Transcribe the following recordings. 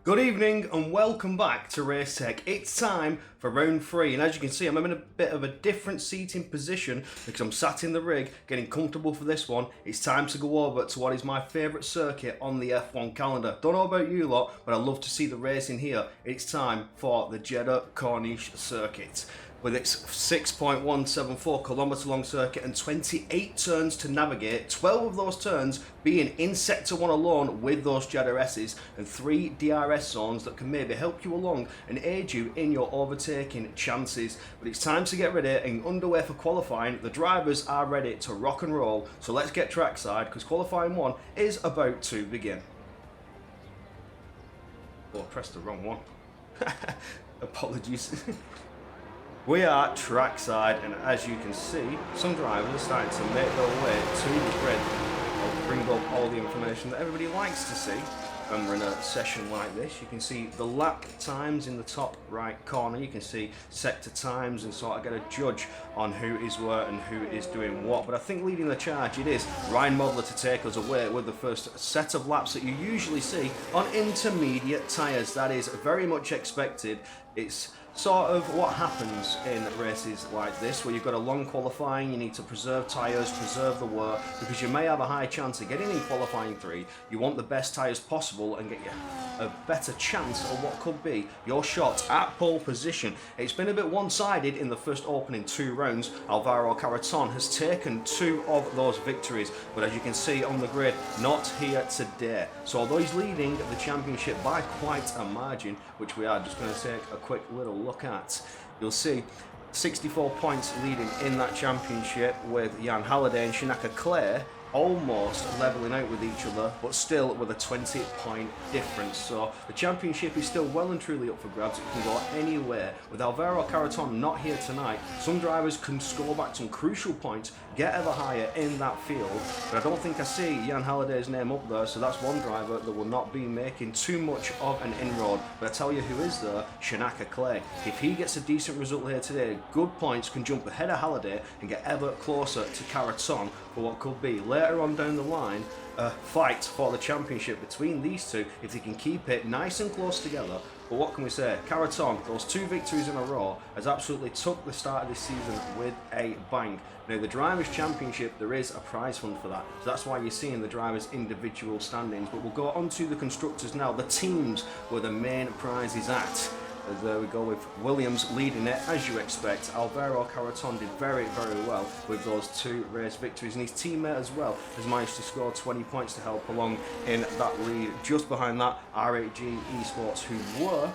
Good evening and welcome back to RaceTech. It's time for round 3, and as you can see I'm in a bit of a different seating position because I'm sat in the rig getting comfortable for this one. It's time to go over to what is my favourite circuit on the F1 calendar. Don't know about you lot, but I love to see the racing here. It's time for the Jeddah Corniche circuit. With its 6.174 kilometre long circuit and 28 turns to navigate, 12 of those turns being in Sector 1 alone with those Jeddah S's, and 3 DRS zones that can maybe help you along and aid you in your overtaking chances. But it's time to get ready and underway for qualifying. The drivers are ready to rock and roll, so let's get trackside because qualifying 1 is about to begin. Oh, I pressed the wrong one. Apologies. We are trackside, and as you can see, some drivers are starting to make their way to the grid. I'll bring up all the information that everybody likes to see when we're in a session like this. You can see the lap times in the top right corner. You can see sector times and sort of get a judge on who is where and who is doing what. But I think leading the charge, it is Ryan Modler to take us away with the first set of laps that you usually see on intermediate tyres. That is very much expected. It's sort of what happens in races like this, where you've got a long qualifying, you need to preserve tyres, preserve the wear, because you may have a high chance of getting in qualifying 3. You want the best tyres possible and get you a better chance of what could be your shot at pole position. It's been a bit one-sided in the first opening 2 rounds. Alvaro Carreton has taken 2 of those victories, but as you can see on the grid, not here today. So although he's leading the championship by quite a margin, which we are just going to take a quick little look at, you'll see 64 points leading in that championship, with Jan Halliday and Shinaka Clay almost levelling out with each other, but still with a 20-point difference. So the championship is still well and truly up for grabs. It can go anywhere. With Alvaro Carreton not here tonight, some drivers can score back some crucial points, get ever higher in that field, but I don't think I see Jan Halliday's name up there, so that's one driver that will not be making too much of an inroad. But I tell you who is there, Shinaka Clay. If he gets a decent result here today, good points, can jump ahead of Halliday and get ever closer to Carreton for what could be later on down the line a fight for the championship between these two if they can keep it nice and close together. But what can we say? Carreton, those 2 victories in a row, has absolutely took the start of this season with a bang. Now the Drivers' Championship, there is a prize fund for that, so that's why you're seeing the drivers' individual standings. But we'll go on to the constructors now, the teams where the main prize is at. There we go, with Williams leading it as you expect. Alvaro Carreton did very, very well with those 2 race victories, and his teammate as well has managed to score 20 points to help along in that lead. Just behind that, R8G Esports, who were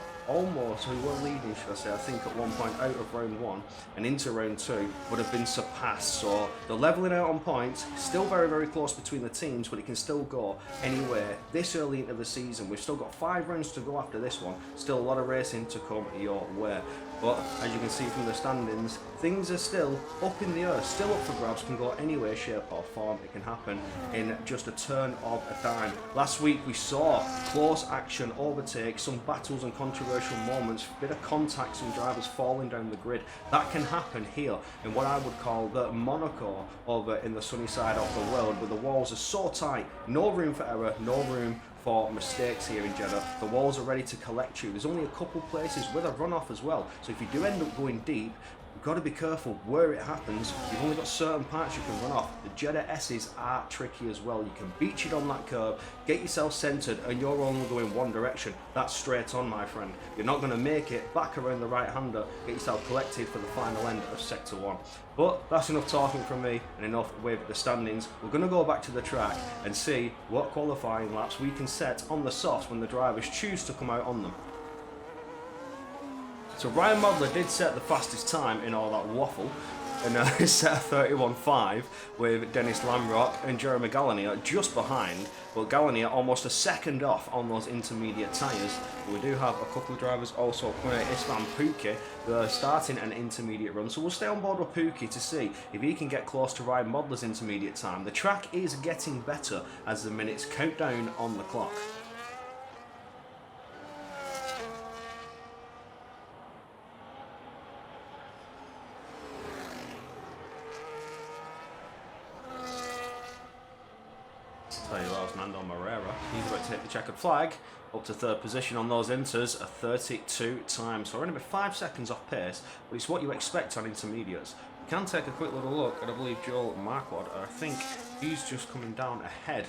leading, should I say, I think at one point out of round 1 and into round 2, would have been surpassed. So the levelling out on points, still very, very close between the teams, but it can still go anywhere this early into the season. We've still got 5 rounds to go after this one, still a lot of racing to come your way. But as you can see from the standings, things are still up in the air, still up for grabs, can go any way, shape or form. It can happen in just a turn of a dime. Last week we saw close action overtakes, some battles and controversial moments, bit of contact, some drivers falling down the grid. That can happen here in what I would call the Monaco over in the sunny side of the world, where the walls are so tight, no room for error, no room for mistakes here in Jeddah. The walls are ready to collect you. There's only a couple places with a runoff as well, so if you do end up going deep, you've got to be careful where it happens. You've only got certain parts you can run off. The Jeddah S's are tricky as well. You can beach it on that curve, get yourself centred, and you're only going one direction. That's straight on, my friend. You're not going to make it back around the right-hander, get yourself collected for the final end of Sector 1. But that's enough talking from me and enough with the standings. We're going to go back to the track and see what qualifying laps we can set on the softs when the drivers choose to come out on them. So Ryan Modler did set the fastest time in all that waffle, and set a 31.5 with Dennis Lamrock and Jeremy Gallanier just behind, but Gallanier almost a second off on those intermediate tyres. We do have a couple of drivers also coming out. Isvan Pookie, they're starting an intermediate run, so we'll stay on board with Pookie to see if he can get close to Ryan Modler's intermediate time. The track is getting better as the minutes count down on the clock. Tell you what, Nando Moreira, he's about to hit the checkered flag, up to third position on those inters, a 32 times. So we're only about 5 seconds off pace, but it's what you expect on intermediates. You can take a quick little look, and I believe Joel Marquardt, I think he's just coming down ahead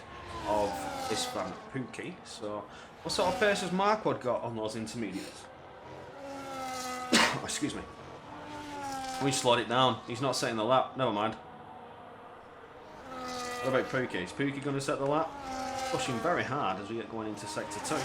of Istvan Pukki. So what sort of pace has Marquardt got on those intermediates? Excuse me. We slowed it down. He's not setting the lap. Never mind. What about Pukki? Is Pukki going to set the lap? Pushing very hard as we get going into sector 2.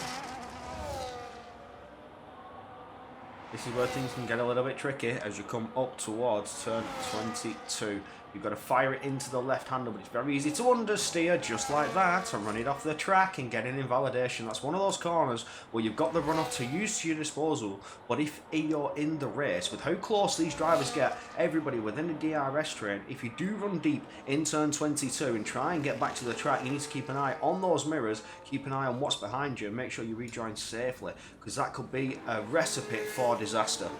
This is where things can get a little bit tricky as you come up towards turn 22. You've got to fire it into the left-hander, but it's very easy to understeer just like that and run it off the track and get an invalidation. That's one of those corners where you've got the runoff to use to your disposal, but if you're in the race, with how close these drivers get, everybody within the DRS train, if you do run deep in turn 22 and try and get back to the track, you need to keep an eye on those mirrors, keep an eye on what's behind you, and make sure you rejoin safely, because that could be a recipe for disaster.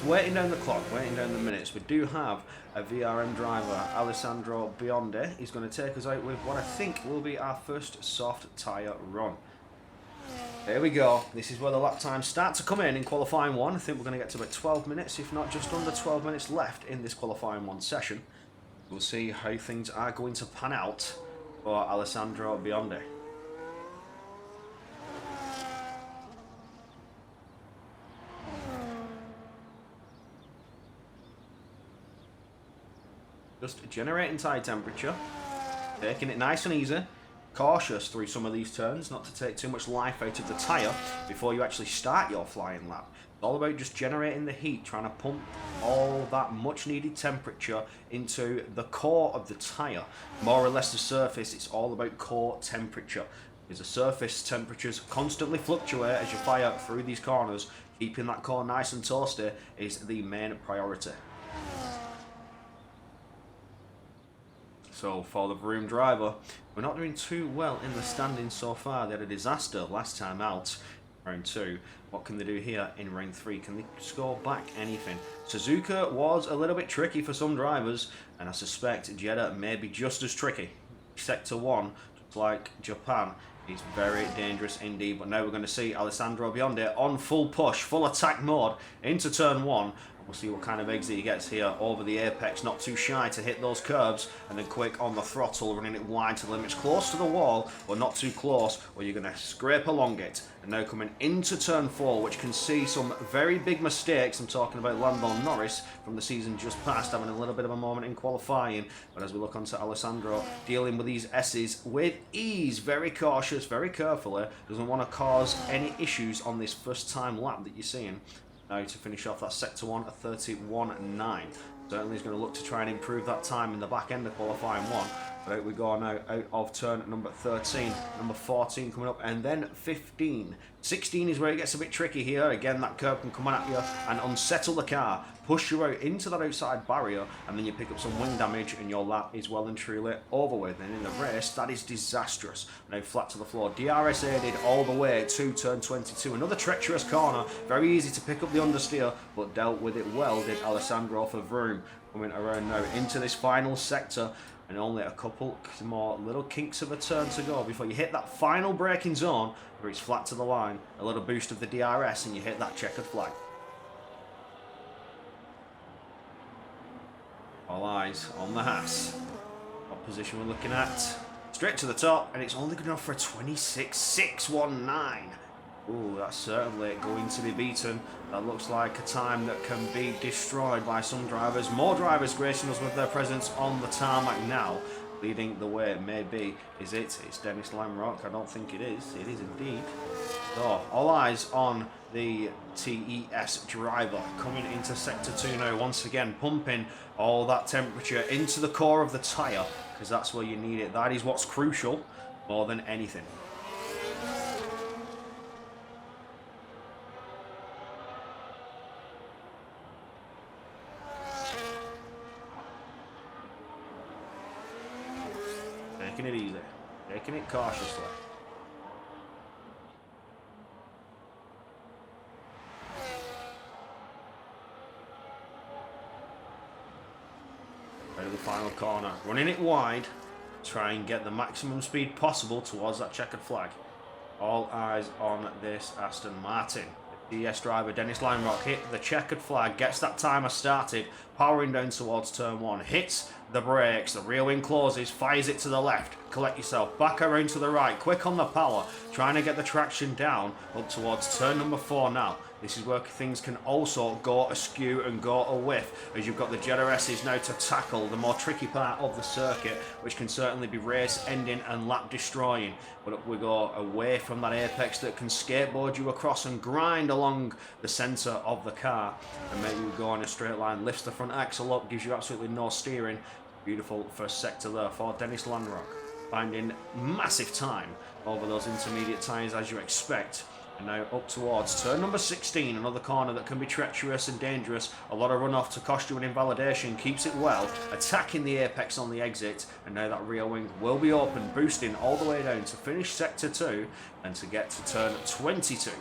Waiting down the clock, waiting down the minutes, we do have a VRM driver, Alessandro Biondi. He's going to take us out with what I think will be our first soft tyre run. There we go. This is where the lap times start to come in qualifying 1. I think we're going to get to about 12 minutes, if not just under 12 minutes left in this qualifying 1 session. We'll see how things are going to pan out for Alessandro Biondi. Just generating tyre temperature, taking it nice and easy, cautious through some of these turns, not to take too much life out of the tyre before you actually start your flying lap. It's all about just generating the heat, trying to pump all that much needed temperature into the core of the tyre. More or less the surface, it's all about core temperature. Because the surface temperatures constantly fluctuate as you fire through these corners. Keeping that core nice and toasty is the main priority. So for the Vroom driver, we're not doing too well in the standings so far. They had a disaster last time out, round 2. What can they do here in round 3? Can they score back anything? Suzuka was a little bit tricky for some drivers, and I suspect Jeddah may be just as tricky. Sector 1, just like Japan, is very dangerous indeed. But now we're going to see Alessandro Biondi on full push, full attack mode into turn 1. We'll see what kind of exit he gets here over the apex. Not too shy to hit those curbs, and then quick on the throttle, running it wide to the limits, close to the wall, but not too close, or you're going to scrape along it. And now coming into turn 4, which can see some very big mistakes. I'm talking about Lando Norris from the season just past, having a little bit of a moment in qualifying. But as we look onto Alessandro, dealing with these S's with ease, very cautious, very carefully, doesn't want to cause any issues on this first time lap that you're seeing. Now to finish off that sector 1 at 31.9. Certainly is going to look to try and improve that time in the back end of qualifying 1. But out we go now out of turn number 13, number 14 coming up, and then 15. 16 is where it gets a bit tricky here. Again, that curb can come at you and unsettle the car, push you out into that outside barrier, and then you pick up some wing damage, and your lap is well and truly over with. And in the race, that is disastrous. Now flat to the floor. DRS aided all the way to turn 22. Another treacherous corner. Very easy to pick up the understeer, but dealt with it well, did Alessandro for Vroom. Coming around now into this final sector. And only a couple more little kinks of a turn to go before you hit that final braking zone where it's flat to the line. A little boost of the DRS and you hit that checkered flag. All eyes on the Haas. What position we're looking at? Straight to the top, and it's only good enough for a 26.619. Ooh, that's certainly going to be beaten. That looks like a time that can be destroyed by some drivers. More drivers gracing us with their presence on the tarmac now. Leading the way, maybe. Is it? It's Dennis Lamrock. I don't think it is. It is indeed. So, all eyes on the TES driver coming into sector 2 now. Once again, pumping all that temperature into the core of the tyre, because that's where you need it. That is what's crucial more than anything. Taking it easy, taking it cautiously. Out of the final corner, running it wide, try and get the maximum speed possible towards that checkered flag. All eyes on this Aston Martin. The DS driver Dennis Linerock hit the checkered flag, gets that timer started, powering down towards turn 1, hits the brakes, the rear wing closes, fires it to the left, collect yourself, back around to the right, quick on the power, trying to get the traction down up towards turn number 4 now. This is where things can also go askew and go a whiff, as you've got the Jetta S's now to tackle the more tricky part of the circuit, which can certainly be race ending and lap destroying. But we go away from that apex that can skateboard you across and grind along the centre of the car and make you go in a straight line, lifts the front axle up, gives you absolutely no steering. Beautiful first sector there for Dennis Landrock, finding massive time over those intermediate tyres as you expect. And now up towards turn number 16, another corner that can be treacherous and dangerous. A lot of runoff to cost you an invalidation, keeps it well, attacking the apex on the exit. And now that rear wing will be open, boosting all the way down to finish sector 2 and to get to turn 22.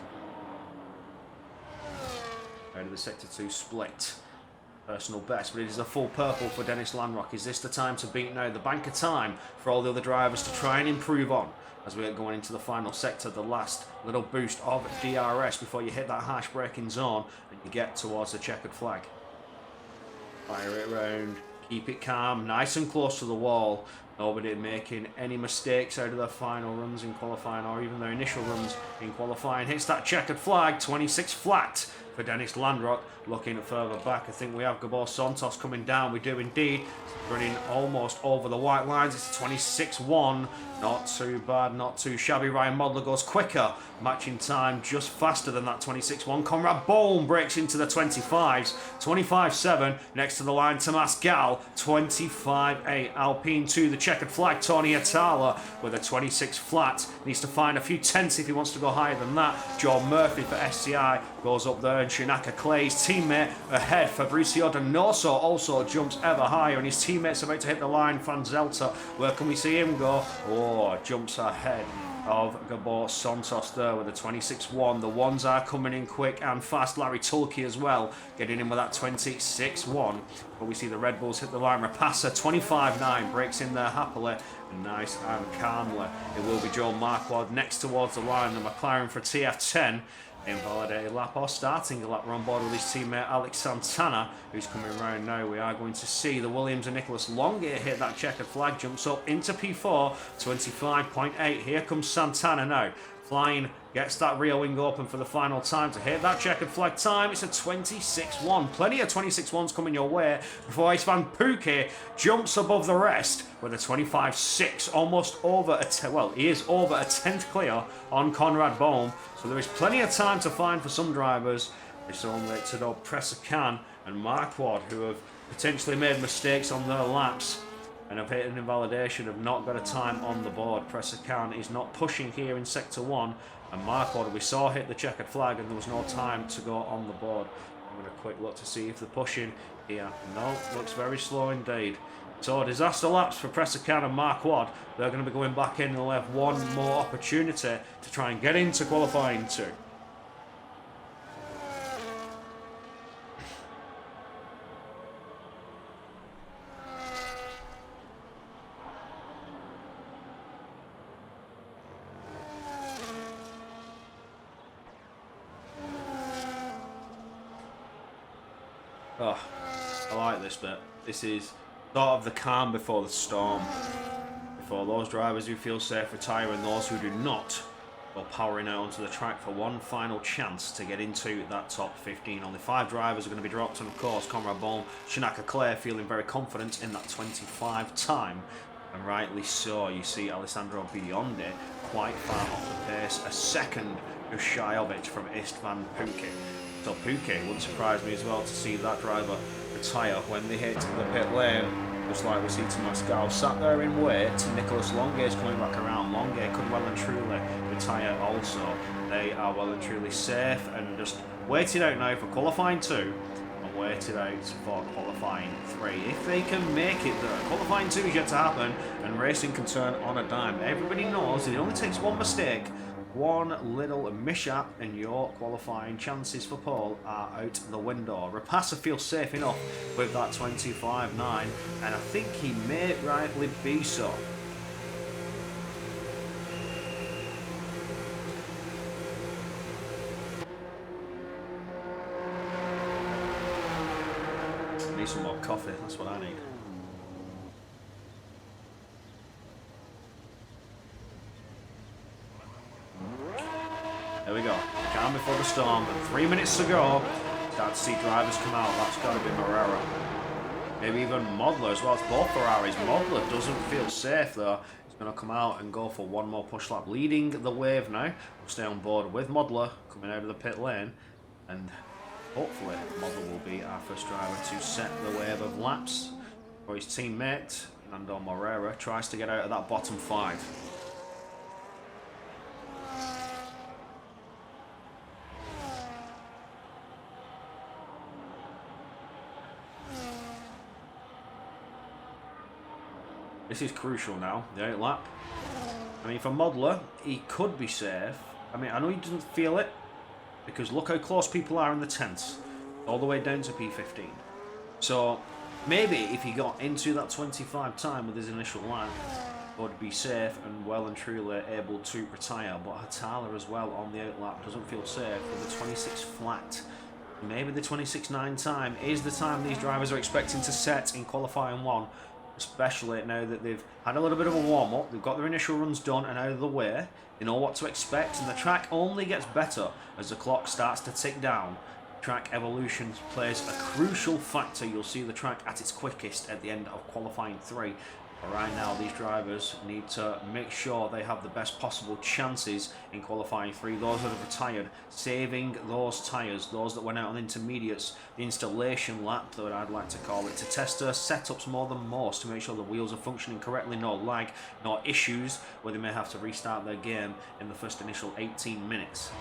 Out of the sector 2 split. Personal best, but it is a full purple for Dennis Landrock. Is this the time to beat now? The bank of time for all the other drivers to try and improve on as we are going into the final sector, the last little boost of DRS before you hit that harsh braking zone and you get towards the checkered flag. Fire it round, keep it calm, nice and close to the wall. Nobody making any mistakes out of their final runs in qualifying or even their initial runs in qualifying. Hits that checkered flag, 26 flat for Dennis Landrock. Looking further back, I think we have Gabor Santos coming down. We do indeed. Running almost over the white lines. It's 26-1. Not too bad, not too shabby. Ryan Modler goes quicker. Matching time just faster than that 26-1. Conrad Bohm breaks into the 25s. 25-7 next to the line. Tomas Gal. 25-8. Alpine 2, the checkered flag. Tony Atala with a 26 flat. Needs to find a few tenths if he wants to go higher than that. Joe Murphy for SCI goes up there. And Shinaka Clay's teammate ahead. Fabricio Donoso also jumps ever higher. And his teammate's about to hit the line. Van Zelter. Where can we see him go? Oh, jumps ahead of Gabor Santos there with a 26-1. The ones are coming in quick and fast. Larry Tulke as well, getting in with that 26-1. But we see the Red Bulls hit the line. Rapassa 25-9 breaks in there happily and nice and calmly. It will be Joe Marquardt next towards the line. The McLaren for TF10. Invalidated lap or starting a lap. We're on board with his teammate Alex Santana, who's coming around now. We are going to see the Williams and Nicholas Longier hit that checkered flag, jumps up into P4, 25.8. Here comes Santana now. Flying, gets that rear wing open for the final time to hit that checkered flag time. It's a 26-1. Plenty of 26-1s coming your way before Ice Van Pookie jumps above the rest with a 25-6. Almost over he is over a 10th clear on Conrad Bohm. So there is plenty of time to find for some drivers. It's only to Presser-Can and Marquardt who have potentially made mistakes on their laps and have hit an invalidation, have not got a time on the board. Presser-Can is not pushing here in Sector 1, and Marquardt we saw hit the checkered flag and there was no time to go on the board. I'm going to quick look to see if they're pushing here. No, looks very slow indeed. So disaster laps for Presser-Can and Marquardt. They're going to be going back in and they'll have one more opportunity to try and get into qualifying 2. Oh, I like this bit. This is sort of the calm before the storm. Before those drivers who feel safe retire and those who do not go powering out onto the track for one final chance to get into that top 15. Only 5 drivers are going to be dropped, and of course Conrad Bohm, Shinaka Clay feeling very confident in that 25 time. And rightly so. You see Alessandro Biondi quite far off the pace, a second just shy of it from Istvan Pookie. So Pookie wouldn't surprise me as well to see that driver retire when they hit the pit lane. Just like we see Tomas Gal sat there in wait. Nicholas Longier is coming back around. Longier could well and truly retire also. They are well and truly safe and just waiting out now for qualifying 2 and waiting out for qualifying 3. If they can make it there, qualifying 2 is yet to happen and racing can turn on a dime. Everybody knows it only takes one mistake, one little mishap, and your qualifying chances for pole are out the window. Rapassa feels safe enough with that 25.9, and I think he may rightly be so. some more coffee. That's what I need. There we go. Calm before the storm. And 3 minutes to go. Start to see drivers come out. That's got to be Morera. Maybe even Modler as well. It's both Ferraris. Modler doesn't feel safe though. He's going to come out and go for one more push lap. Leading the wave now. We'll stay on board with Modler coming out of the pit lane. And hopefully Modler will be our first driver to set the wave of laps. For his teammate, Nando Morera, tries to get out of that bottom 5. This is crucial now, the 8th lap. I mean, for Modler, he could be safe. I mean, I know he doesn't feel it, because look how close people are in the 10s, all the way down to P15. So, maybe if he got into that 25 time with his initial lap, would be safe and well and truly able to retire. But Hatala as well on the 8th lap doesn't feel safe with the 26 flat. Maybe the 26.9 time is the time these drivers are expecting to set in qualifying 1. Especially now that they've had a little bit of a warm-up, they've got their initial runs done and out of the way, they know what to expect, and the track only gets better as the clock starts to tick down. Track evolution plays a crucial factor. You'll see the track at its quickest at the end of qualifying 3. But right now, these drivers need to make sure they have the best possible chances in qualifying 3. Those that have retired, saving those tyres, those that went out on intermediates, the installation lap, that I'd like to call it, to test their setups more than most, to make sure the wheels are functioning correctly, no lag, no issues, where they may have to restart their game in the first initial 18 minutes.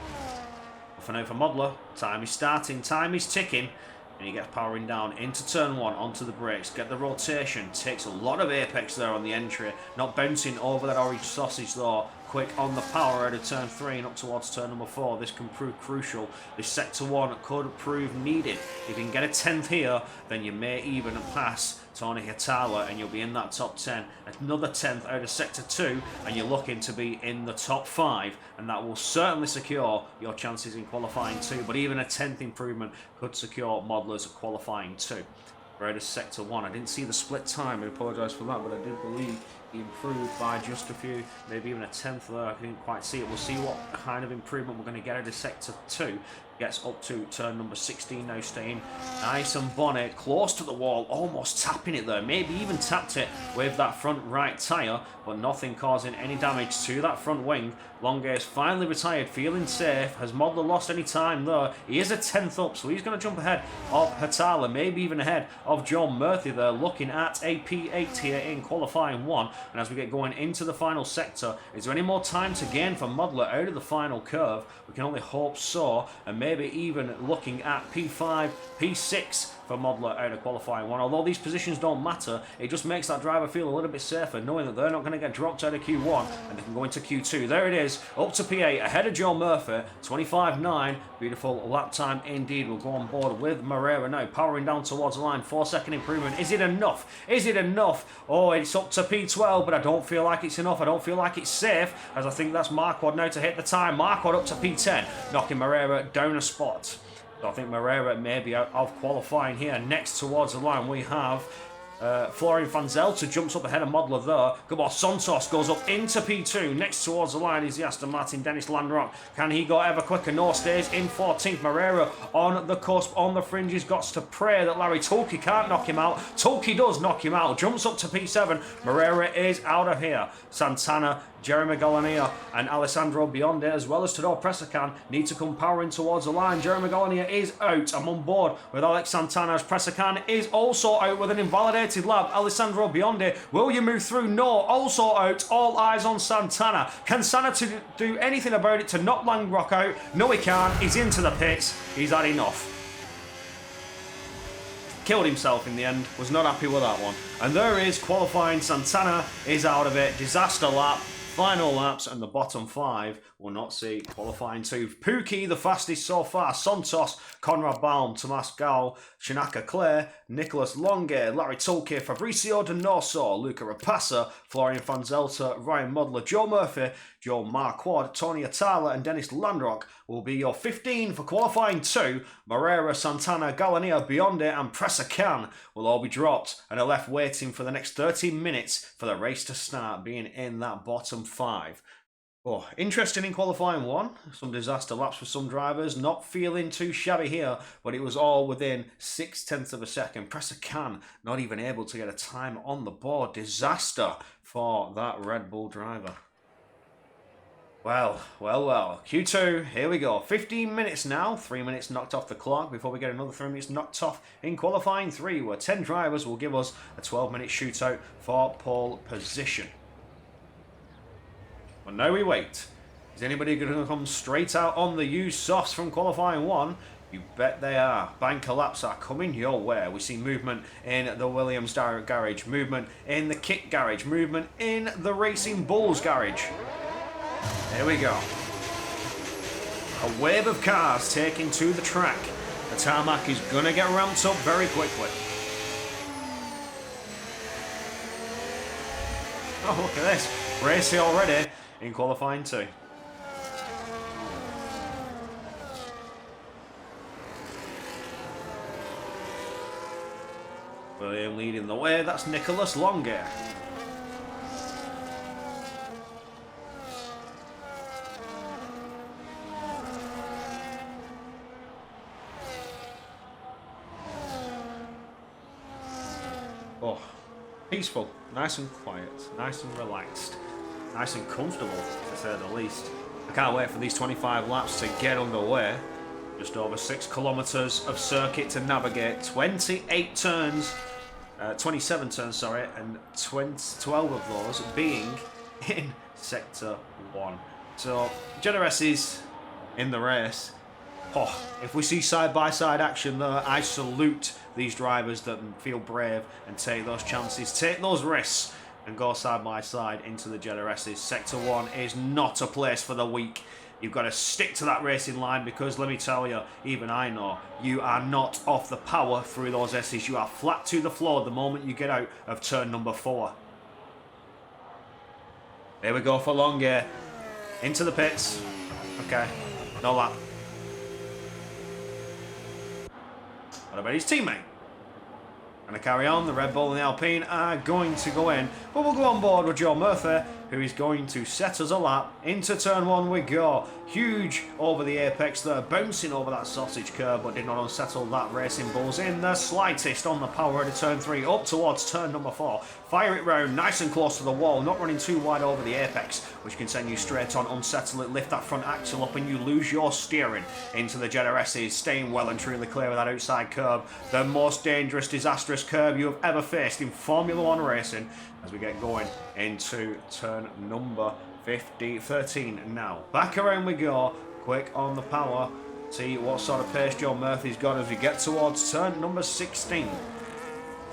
But for now, for Modler, time is starting, time is ticking. And he gets powering down into turn 1, onto the brakes, get the rotation, takes a lot of apex there on the entry, not bouncing over that orange sausage though, quick on the power out of turn 3 and up towards turn number 4. This can prove crucial. This sector 1 could prove needed. If you can get a 10th here, then you may even pass Tony Hatala and you'll be in that top 10. Another 10th out of sector 2 and you're looking to be in the top 5, and that will certainly secure your chances in qualifying 2, but even a 10th improvement could secure Modler's qualifying 2. We're out of sector 1. I didn't see the split time, I apologise for that, but I do believe he improved by just a few, maybe even a 10th there. I didn't quite see it. We'll see what kind of improvement we're going to get out of sector 2. Gets up to turn number 16 now, staying nice and bonnet, close to the wall, almost tapping it there. Maybe even tapped it with that front right tyre, but nothing causing any damage to that front wing. Longair's finally retired, feeling safe. Has Modler lost any time there? He is a 10th up, so he's going to jump ahead of Hatala, maybe even ahead of John Murphy there, looking at a P8 here in qualifying 1. And as we get going into the final sector, is there any more time to gain for Modler out of the final curve? We can only hope so, and maybe even looking at P5, P6 for Modler out of qualifying 1. Although these positions don't matter, it just makes that driver feel a little bit safer, knowing that they're not going to get dropped out of Q1 and they can go into Q2. There it is, up to P8, ahead of Joe Murphy, 25.9. Beautiful lap time indeed. We'll go on board with Morera now, powering down towards the line. 4-second improvement. Is it enough? Is it enough? Oh, it's up to P12, but I don't feel like it's enough. I don't feel like it's safe, as I think that's Marquardt now to hit the time. Marquardt up to P10, knocking Morera down a spot. So I think Morera may be out of qualifying here. Next towards the line, we have Florian van Zelten jumps up ahead of Modler there. Gabor Santos goes up into P2. Next towards the line is the Aston Martin Dennis Landrock. Can he go ever quicker? No, stays in 14th. Morera on the cusp, on the fringes. Got to pray that Larry Tulke can't knock him out. Tulke does knock him out. Jumps up to P7. Morera is out of here. Santana, Jeremy Galania and Alessandro Bionde, as well as Tador Pressacan, need to come powering towards the line. Jeremy Galania is out. I'm on board with Alex Santana, as Pressacan is also out with an invalidated lap. Alessandro Bionde, will you move through? No, also out. All eyes on Santana. Can Santana do anything about it to knock Langrock out? No, he can't. He's into the pits. He's had enough. Killed himself in the end, was not happy with that one. And there is qualifying. Santana is out of it. Disaster lap. final laps, and the bottom 5 will not see qualifying 2. Pookie, the fastest so far. Santos, Conrad Baum, Tomas Gal, Shinaka Clare, Nicholas Longe, Larry Tulke, Fabrizio Donoso, Luca Rapassa, Florian Fanzelta, Ryan Modler, Joe Murphy, Joe Marquardt, Tony Atala, and Dennis Landrock will be your 15 for qualifying 2. Moreira, Santana, Galania, Bionde, and Pressa Khan will all be dropped and are left waiting for the next 13 minutes for the race to start, being in that bottom 5. Oh, interesting in qualifying 1. Some disaster laps for some drivers. Not feeling too shabby here, but it was all within 0.6 of a second. Pressa Khan not even able to get a time on the board. Disaster for that Red Bull driver. Well. Q2, here we go. 15 minutes now. 3 minutes knocked off the clock before we get another 3 minutes knocked off in qualifying 3, where 10 drivers will give us a 12-minute shootout for pole position. But now we wait. Is anybody going to come straight out on the used softs from qualifying 1? You bet they are. Banker laps are coming your way. We see movement in the Williams garage, movement in the Kit garage, movement in the Racing Bulls garage. There we go. A wave of cars taking to the track. The tarmac is going to get ramped up very quickly. Oh, look at this. Racing already in qualifying 2. William leading the way. That's Nicholas Longe. Oh, peaceful, nice and quiet, nice and relaxed, nice and comfortable, to say the least. I can't wait for these 25 laps to get underway. Just over 6 kilometers of circuit to navigate, 28 turns, 27 turns, sorry, and 12 of those being in Sector 1. So, Generesi's in the race. Oh, if we see side-by-side action there, I salute these drivers that feel brave and take those chances, take those risks, and go side-by-side into the Generesi's. Sector 1 is not a place for the weak. You've got to stick to that racing line, because let me tell you, even I know, you are not off the power through those S's. You are flat to the floor the moment you get out of turn number 4. There we go for Longe. Into the pits. Okay, no lap. What about his teammate? Going to carry on. The Red Bull and the Alpine are going to go in, but we'll go on board with Joe Murphy, who is going to set us a lap. Into turn 1 we go. Huge over the apex there, bouncing over that sausage curb, but did not unsettle that Racing Bulls in the slightest on the power into turn 3, up towards turn number 4. Fire it round, nice and close to the wall, not running too wide over the apex, which can send you straight on, unsettle it, lift that front axle up, and you lose your steering into the Generesi's, staying well and truly clear of that outside curb. The most dangerous, disastrous curb you have ever faced in Formula 1 racing, as we get going into turn number 13 now. Back around we go, quick on the power. See what sort of pace Joe Murphy's got as we get towards turn number 16.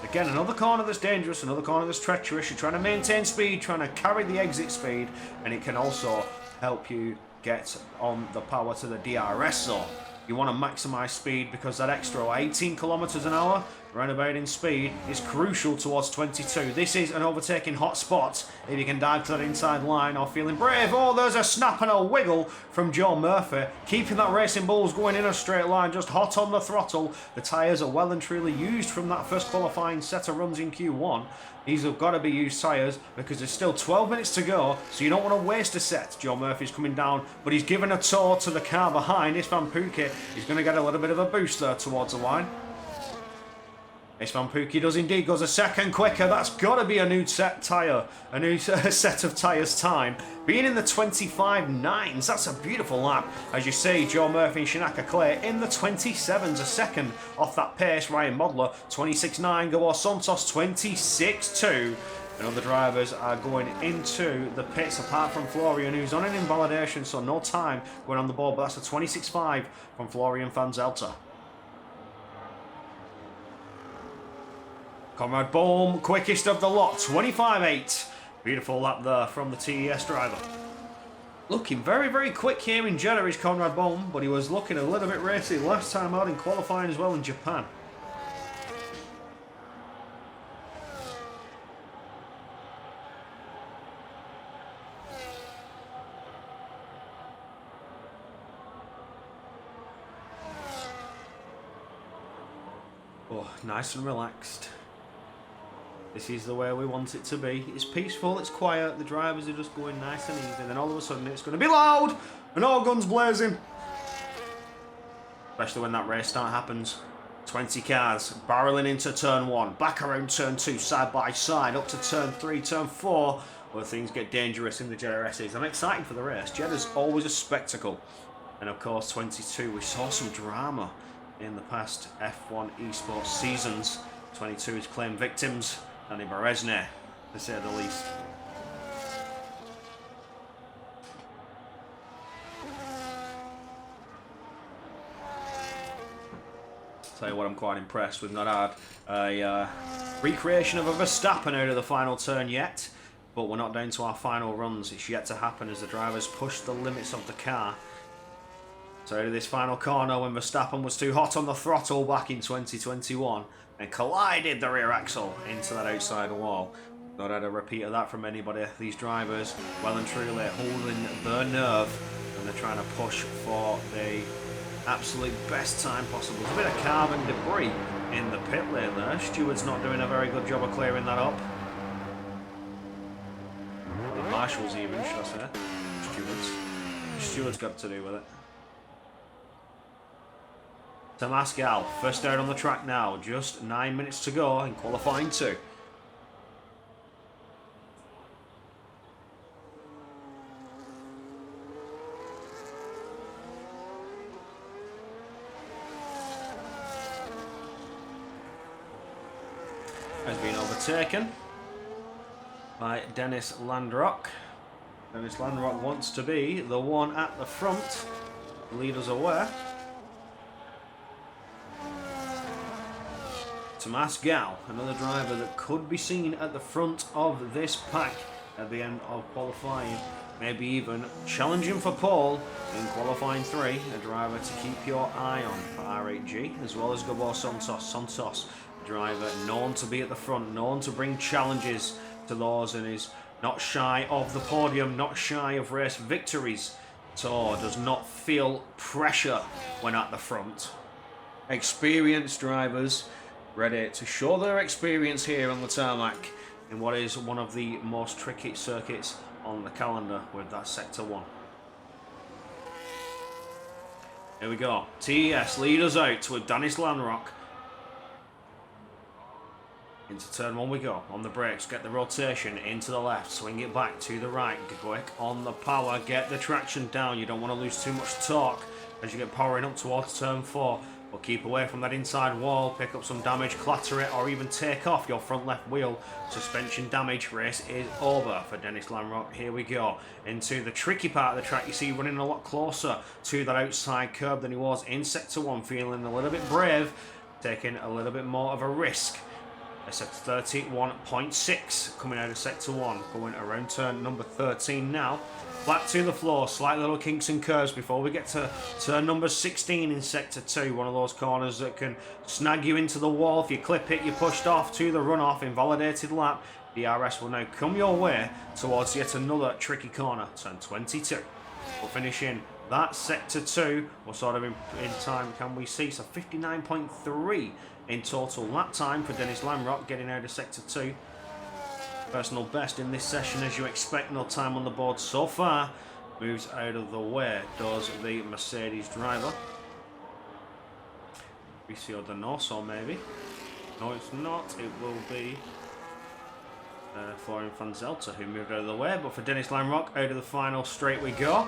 Again, another corner that's dangerous, another corner that's treacherous. You're trying to maintain speed, trying to carry the exit speed, and it can also help you get on the power to the DRS zone. You want to maximise speed, because that extra 18 kilometers an hour roundabout in speed is crucial towards 22. This is an overtaking hot spot if you can dive to that inside line or feeling brave. Oh, there's a snap and a wiggle from Joe Murphy, keeping that Racing Bulls going in a straight line, just hot on the throttle. The tyres are well and truly used from that first qualifying set of runs in Q1. These have got to be used tyres, because there's still 12 minutes to go, so you don't want to waste a set. Joe Murphy's coming down, but he's given a tour to the car behind. Istvan Pukki is going to get a little bit of a boost there towards the line. Istvan Pukki does indeed, goes a second quicker. That's got to be a new set tyre, a new set of tyres time. Being in the 25.9s, that's a beautiful lap. As you see, Joe Murphy and Shinaka Clay in the 27s, a second off that pace. Ryan Modler, 26.9, Gabor Santos, 26.2. And other drivers are going into the pits, apart from Florian, who's on an invalidation, so no time going on the board, but that's a 26.5 from Florian Fanzelta. Conrad Baum, quickest of the lot, 25.8. Beautiful lap there from the TES driver. Looking very, very quick here in Jeddah is Conrad Bohm, but he was looking a little bit racy last time out in qualifying as well in Japan. Oh, nice and relaxed. This is the way we want it to be. It's peaceful, it's quiet, the drivers are just going nice and easy, and then all of a sudden it's going to be loud and all guns blazing. Especially when that race start happens. 20 cars barreling into turn 1, back around turn 2, side by side, up to turn 3, turn 4, where things get dangerous in the Jeddah S's. I'm excited for the race. Jeddah's always a spectacle. And of course 22, we saw some drama in the past F1 esports seasons. 22 has claimed victims. Danny Berezne, to say the least. Tell you what, I'm quite impressed. We've not had a recreation of a Verstappen out of the final turn yet, but we're not down to our final runs. It's yet to happen as the drivers push the limits of the car. So out of this final corner, when Verstappen was too hot on the throttle back in 2021 and collided the rear axle into that outside wall. Not had a repeat of that from anybody. These drivers, well and truly holding their nerve, and they're trying to push for the absolute best time possible. There's a bit of carbon debris in the pit lane there. Stewart's not doing a very good job of clearing that up. The marshals even, should I say. Stewart's got to do with it. Tomas Gal, first out on the track now. Just 9 minutes to go in qualifying 2. Has been overtaken by Dennis Landrock. Dennis Landrock wants to be the one at the front. The leaders aware. Tomas Gal, another driver that could be seen at the front of this pack at the end of qualifying. Maybe even challenging for pole in qualifying 3. A driver to keep your eye on for R8G, as well as Gabor Santos. Santos, a driver known to be at the front, known to bring challenges to those, and is not shy of the podium, not shy of race victories. So does not feel pressure when at the front. Experienced drivers ready to show their experience here on the tarmac in what is one of the most tricky circuits on the calendar with that Sector 1. Here we go. TES lead us out with Dennis Landrock. Into turn 1 we go. On the brakes, get the rotation into the left, swing it back to the right, quick on the power, get the traction down. You don't want to lose too much torque as you get powering up towards turn 4. But keep away from that inside wall, pick up some damage, clatter it, or even take off your front left wheel. Suspension damage. Race is over for Dennis Landrock. Here we go into the tricky part of the track. You see running a lot closer to that outside curb than he was in Sector 1, feeling a little bit brave, taking a little bit more of a risk. Sector 31.6 coming out of Sector 1, going around turn number 13 now. Flat to the floor, slight little kinks and curves before we get to turn number 16 in Sector 2. One of those corners that can snag you into the wall. If you clip it, you're pushed off to the runoff. Invalidated lap. DRS will now come your way towards yet another tricky corner. Turn 22. We'll finish in that Sector 2. What sort of in time can we see? So 59.3 in total lap time for Dennis Landrock getting out of Sector 2. Personal best in this session, as you expect. No time on the board so far. Moves out of the way, does the Mercedes driver. Vicio Donoso maybe. No, it's not. It will be Florian van Zelter who moved out of the way. But for Dennis Landrock, out of the final straight we go.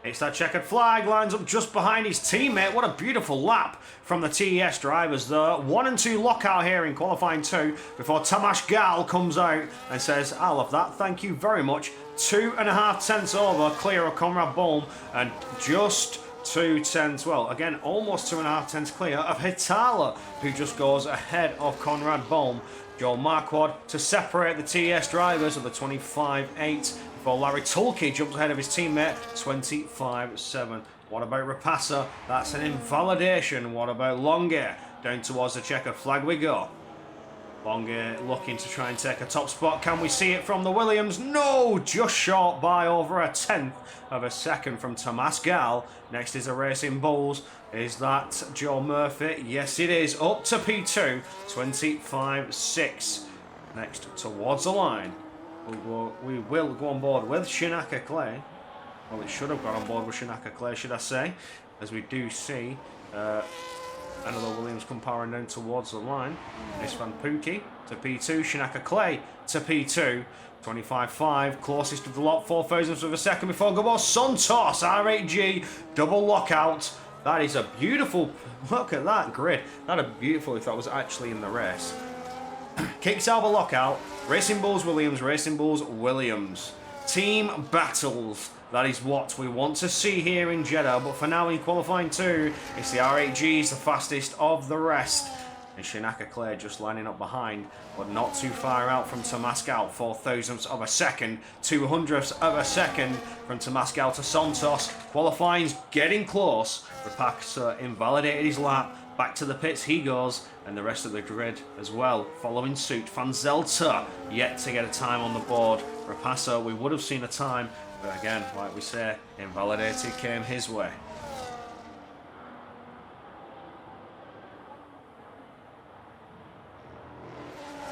It's that checkered flag, lines up just behind his teammate. What a beautiful lap from the TES drivers there. 1 and 2 lockout here in qualifying 2 before Tomas Gal comes out and says, I love that, thank you very much. 2.5 tenths over, clear of Conrad Bohm, and just 2 tenths, well, again, almost 2.5 tenths clear of Hitala, who just goes ahead of Conrad Bohm. Joel Marquardt to separate the TS drivers of the 25.8 before Larry Tulke jumps ahead of his teammate 25.7. What about Rapasa? That's an invalidation. What about Longe? Down towards the checkered flag we go. Longe looking to try and take a top spot. Can we see it from the Williams? No! Just short by over a tenth of a second from Tomas Gal. Next is the Racing Bulls. Is that Joe Murphy? Yes, it is. Up to P2. 25.6. Next towards the line. We will go on board with Shinaka Clay. Well, it should have gone on board with Shinaka Clay, should I say. As we do see another Williams come powering down towards the line. Istvan Pukki to P2. Shinaka Clay to P2. 25.5. Closest of the lot. 4 thousandths of a second before Gabo Santos. R8G. Double lockout. That is a beautiful... Look at that grid. That'd be beautiful if that was actually in the race. Kicks out the lockout. Racing Bulls Williams. Racing Bulls Williams. Team battles. That is what we want to see here in Jeddah. But for now in qualifying 2, it's the R8Gs, the fastest of the rest. And Shinaka Clay just lining up behind, but not too far out from Tomas Gal. 4 thousandths of a second. 200ths of a second from Tomas Gal to Santos. Qualifying's getting close. Rapasa invalidated his lap. Back to the pits he goes, and the rest of the grid as well following suit. Van Zelter yet to get a time on the board. Rapasa, we would have seen a time, but again, like we say, invalidated came his way.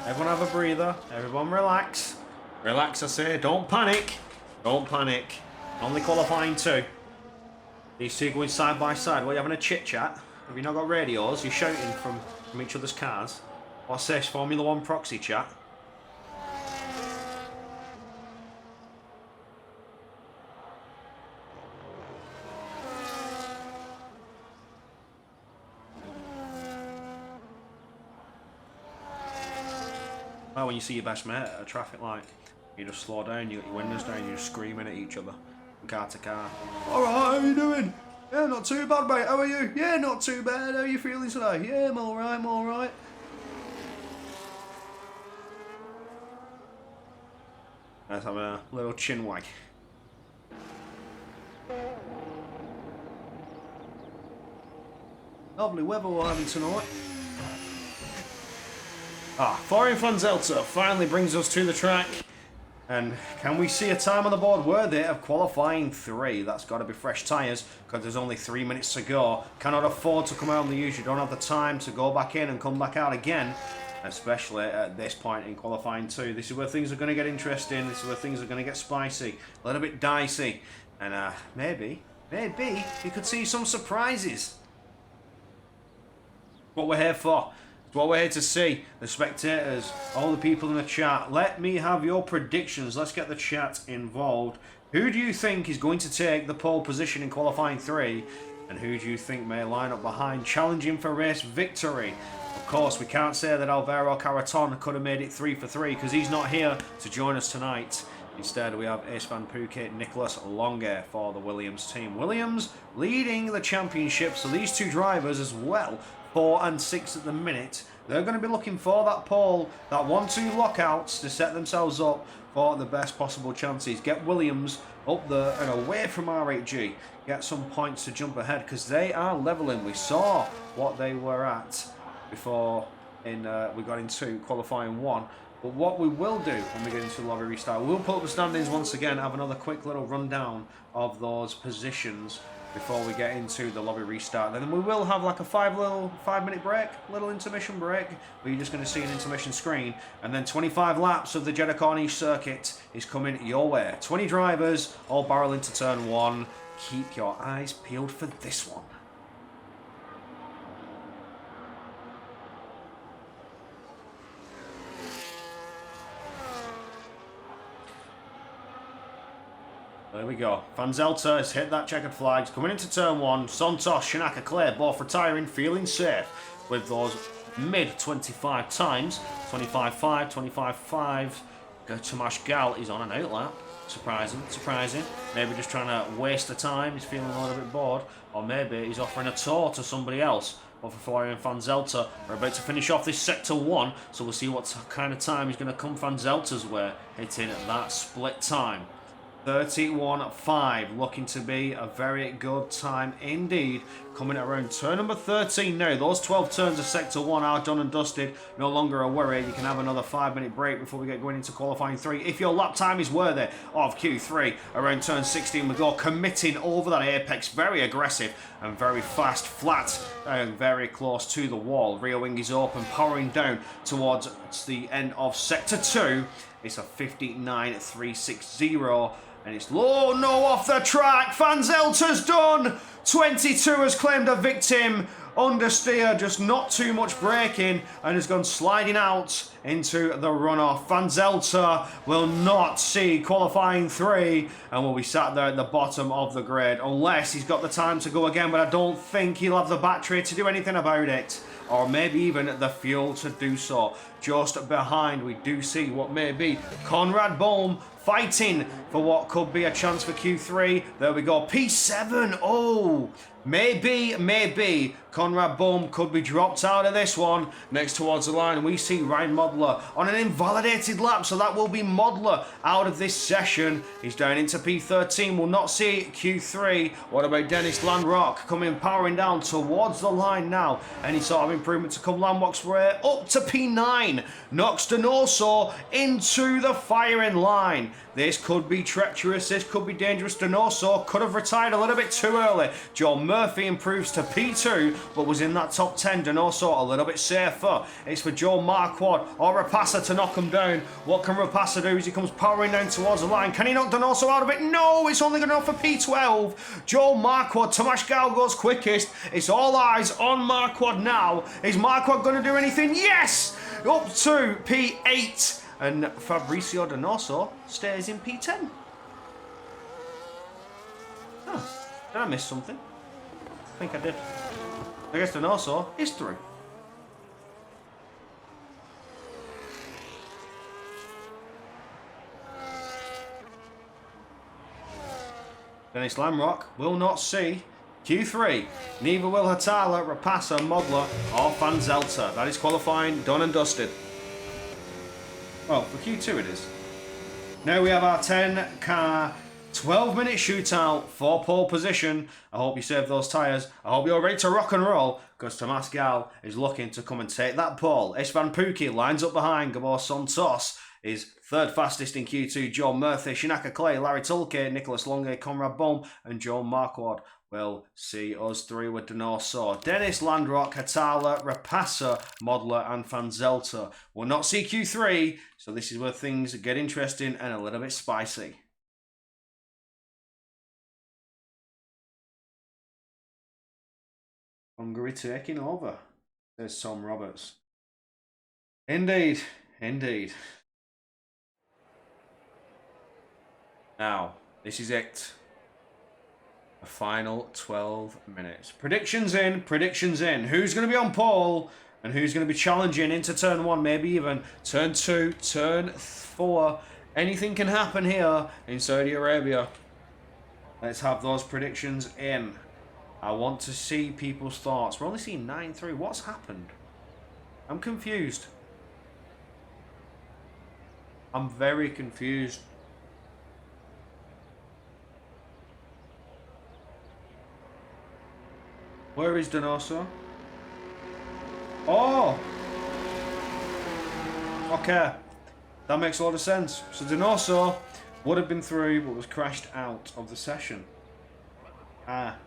Everyone have a breather. Everyone relax. Relax, I say. Don't panic. Don't panic. Only qualifying 2. These two going side by side. What, are you having a chit chat? Have you not got radios? You're shouting from each other's cars. What's this? Formula 1 proxy chat? Well, when you see your best mate at a traffic light, you just slow down, you get your windows down, you're just screaming at each other from car to car. Alright, how are you doing? Yeah, not too bad, mate. How are you? Yeah, not too bad. How are you feeling today? Yeah, I'm alright, I'm alright. Let's have a little chin wag. Lovely weather we're having tonight. Florian Van Zelter finally brings us to the track. And can we see a time on the board worthy of qualifying 3? That's got to be fresh tyres, because there's only 3 minutes to go. Cannot afford to come out on the use. You don't have the time to go back in and come back out again, especially at this point in qualifying 2. This is where things are going to get interesting. This is where things are going to get spicy, a little bit dicey. And maybe you could see some surprises. What we're here for. It's what we're here to see. The spectators, all the people in the chat. Let me have your predictions. Let's get the chat involved. Who do you think is going to take the pole position in qualifying 3? And who do you think may line up behind, challenging for race victory? Of course, we can't say that Alvaro Caraton could have made it 3 for 3 because he's not here to join us tonight. Instead, we have Istvan Pukki, Nicholas Longe for the Williams team. Williams leading the championship, so these two drivers as well, 4 and 6 at the minute. They're going to be looking for that pole, that 1-2 lockouts to set themselves up for the best possible chances. Get Williams up there and away from R8G. Get some points to jump ahead because they are levelling. We saw what they were at before we got into qualifying 1. But what we will do when we get into the lobby restart, we'll put up the standings once again, have another quick little rundown of those positions before we get into the lobby restart. Then we will have like a 5-minute break, little intermission break, where you're just going to see an intermission screen. And then 25 laps of the Jeddah Corniche circuit is coming your way. 20 drivers, all barrel into turn 1. Keep your eyes peeled for this one. There we go. Van Zelter has hit that checkered flag. He's coming into turn 1. Santos, Shinaka, Clay both retiring, feeling safe with those mid-25 times. 25.5, 25.5. Tomas Gal is on an outlap. Surprising. Maybe just trying to waste the time. He's feeling a little bit bored. Or maybe he's offering a tour to somebody else. But for Florian Van Zelter, we're about to finish off this Sector 1. So we'll see what kind of time he's going to come Van Zelter's way, hitting that split time. 31.5, looking to be a very good time indeed. Coming around turn number 13 now. Those 12 turns of Sector 1 are done and dusted. No longer a worry. You can have another 5-minute break before we get going into qualifying 3. If your lap time is worthy of Q3, around turn 16 we go. Committing over that apex. Very aggressive and very fast. Flat and very close to the wall. Rear wing is open, powering down towards the end of Sector 2. It's a 59.360. And it's low, no, off the track. Van Zelter's done. 22 has claimed a victim. Understeer, just not too much braking, and has gone sliding out into the runoff. Van Zelter will not see qualifying 3 and will be sat there at the bottom of the grid unless he's got the time to go again, but I don't think he'll have the battery to do anything about it, or maybe even the fuel to do so. Just behind we do see what may be Conrad Bohm fighting for what could be a chance for Q3. There we go, P7. Oh, maybe Conrad Bohm could be dropped out of this one. Next towards the line we see Ryan Modler on an invalidated lap, so that will be Modler out of this session. He's down into P13. We'll not see Q3. What about Dennis Landrock coming powering down towards the line now? Any sort of improvement to come? Landrock's way up to P9. Knocks Donoso into the firing line. This could be treacherous. This could be dangerous. Donoso could have retired a little bit too early. Joe Murphy improves to P2, but was in that top 10. Donoso a little bit safer. It's for Joe Marquardt or Rapassa to knock him down. What can Rapassa do as he comes powering down towards the line? Can he knock Donoso out of it? No, it's only good enough for P12. Joe Marquardt, Tomasz Gal goes quickest. It's all eyes on Marquardt now. Is Marquardt going to do anything? Yes! Up to P8. And Fabricio Donoso stays in P10. Huh. Did I miss something? I think I did. I guess Donoso is through. Dennis Lamrock will not see Q3. Neither will Hatala, Rapassa, Modler or Van Zelter. That is qualifying done and dusted. Well, for Q2 it is. Now we have our 10-car, 12-minute shootout for pole position. I hope you saved those tyres. I hope you're ready to rock and roll, because Tomasz Gal is looking to come and take that pole. Istvan Pukki lines up behind. Gabor Santos is third fastest in Q2. Joe Murphy, Shinaka Clay, Larry Tulke, Nicholas Longe, Conrad Bohm and Joe Marquardt will see us through with Donoso. Dennis Landrock, Hatala, Rapassa, Modler and Van Zelter will not see Q3, so this is where things get interesting and a little bit spicy. Hungary taking over, says Tom Roberts. Indeed, indeed. Now, this is it. A final 12 minutes. Predictions in, predictions in. Who's going to be on pole and who's going to be challenging into turn 1, maybe even turn 2, turn 4. Anything can happen here in Saudi Arabia. Let's have those predictions in. I want to see people's thoughts. We're only seeing 9-3. What's happened? I'm confused. I'm very confused. Where is Donoso? Oh! Okay. That makes a lot of sense. So Donoso would have been through, but was crashed out of the session. Ah.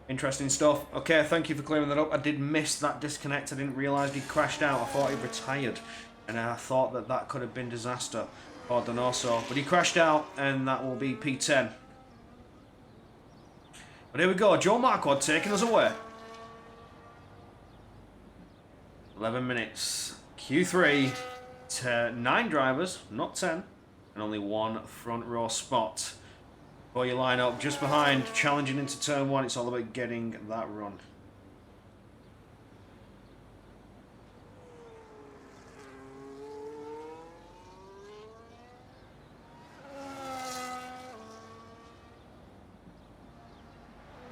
Interesting stuff. Okay, thank you for clearing that up. I did miss that disconnect. I didn't realise he'd crashed out. I thought he retired. And I thought that that could have been disaster for Donoso. But he crashed out, and that will be P10. But here we go, Joe Marquardt taking us away. 11 minutes. Q3. 9 drivers, not 10. And only 1 front row spot. For your line up just behind, challenging into turn 1. It's all about getting that run.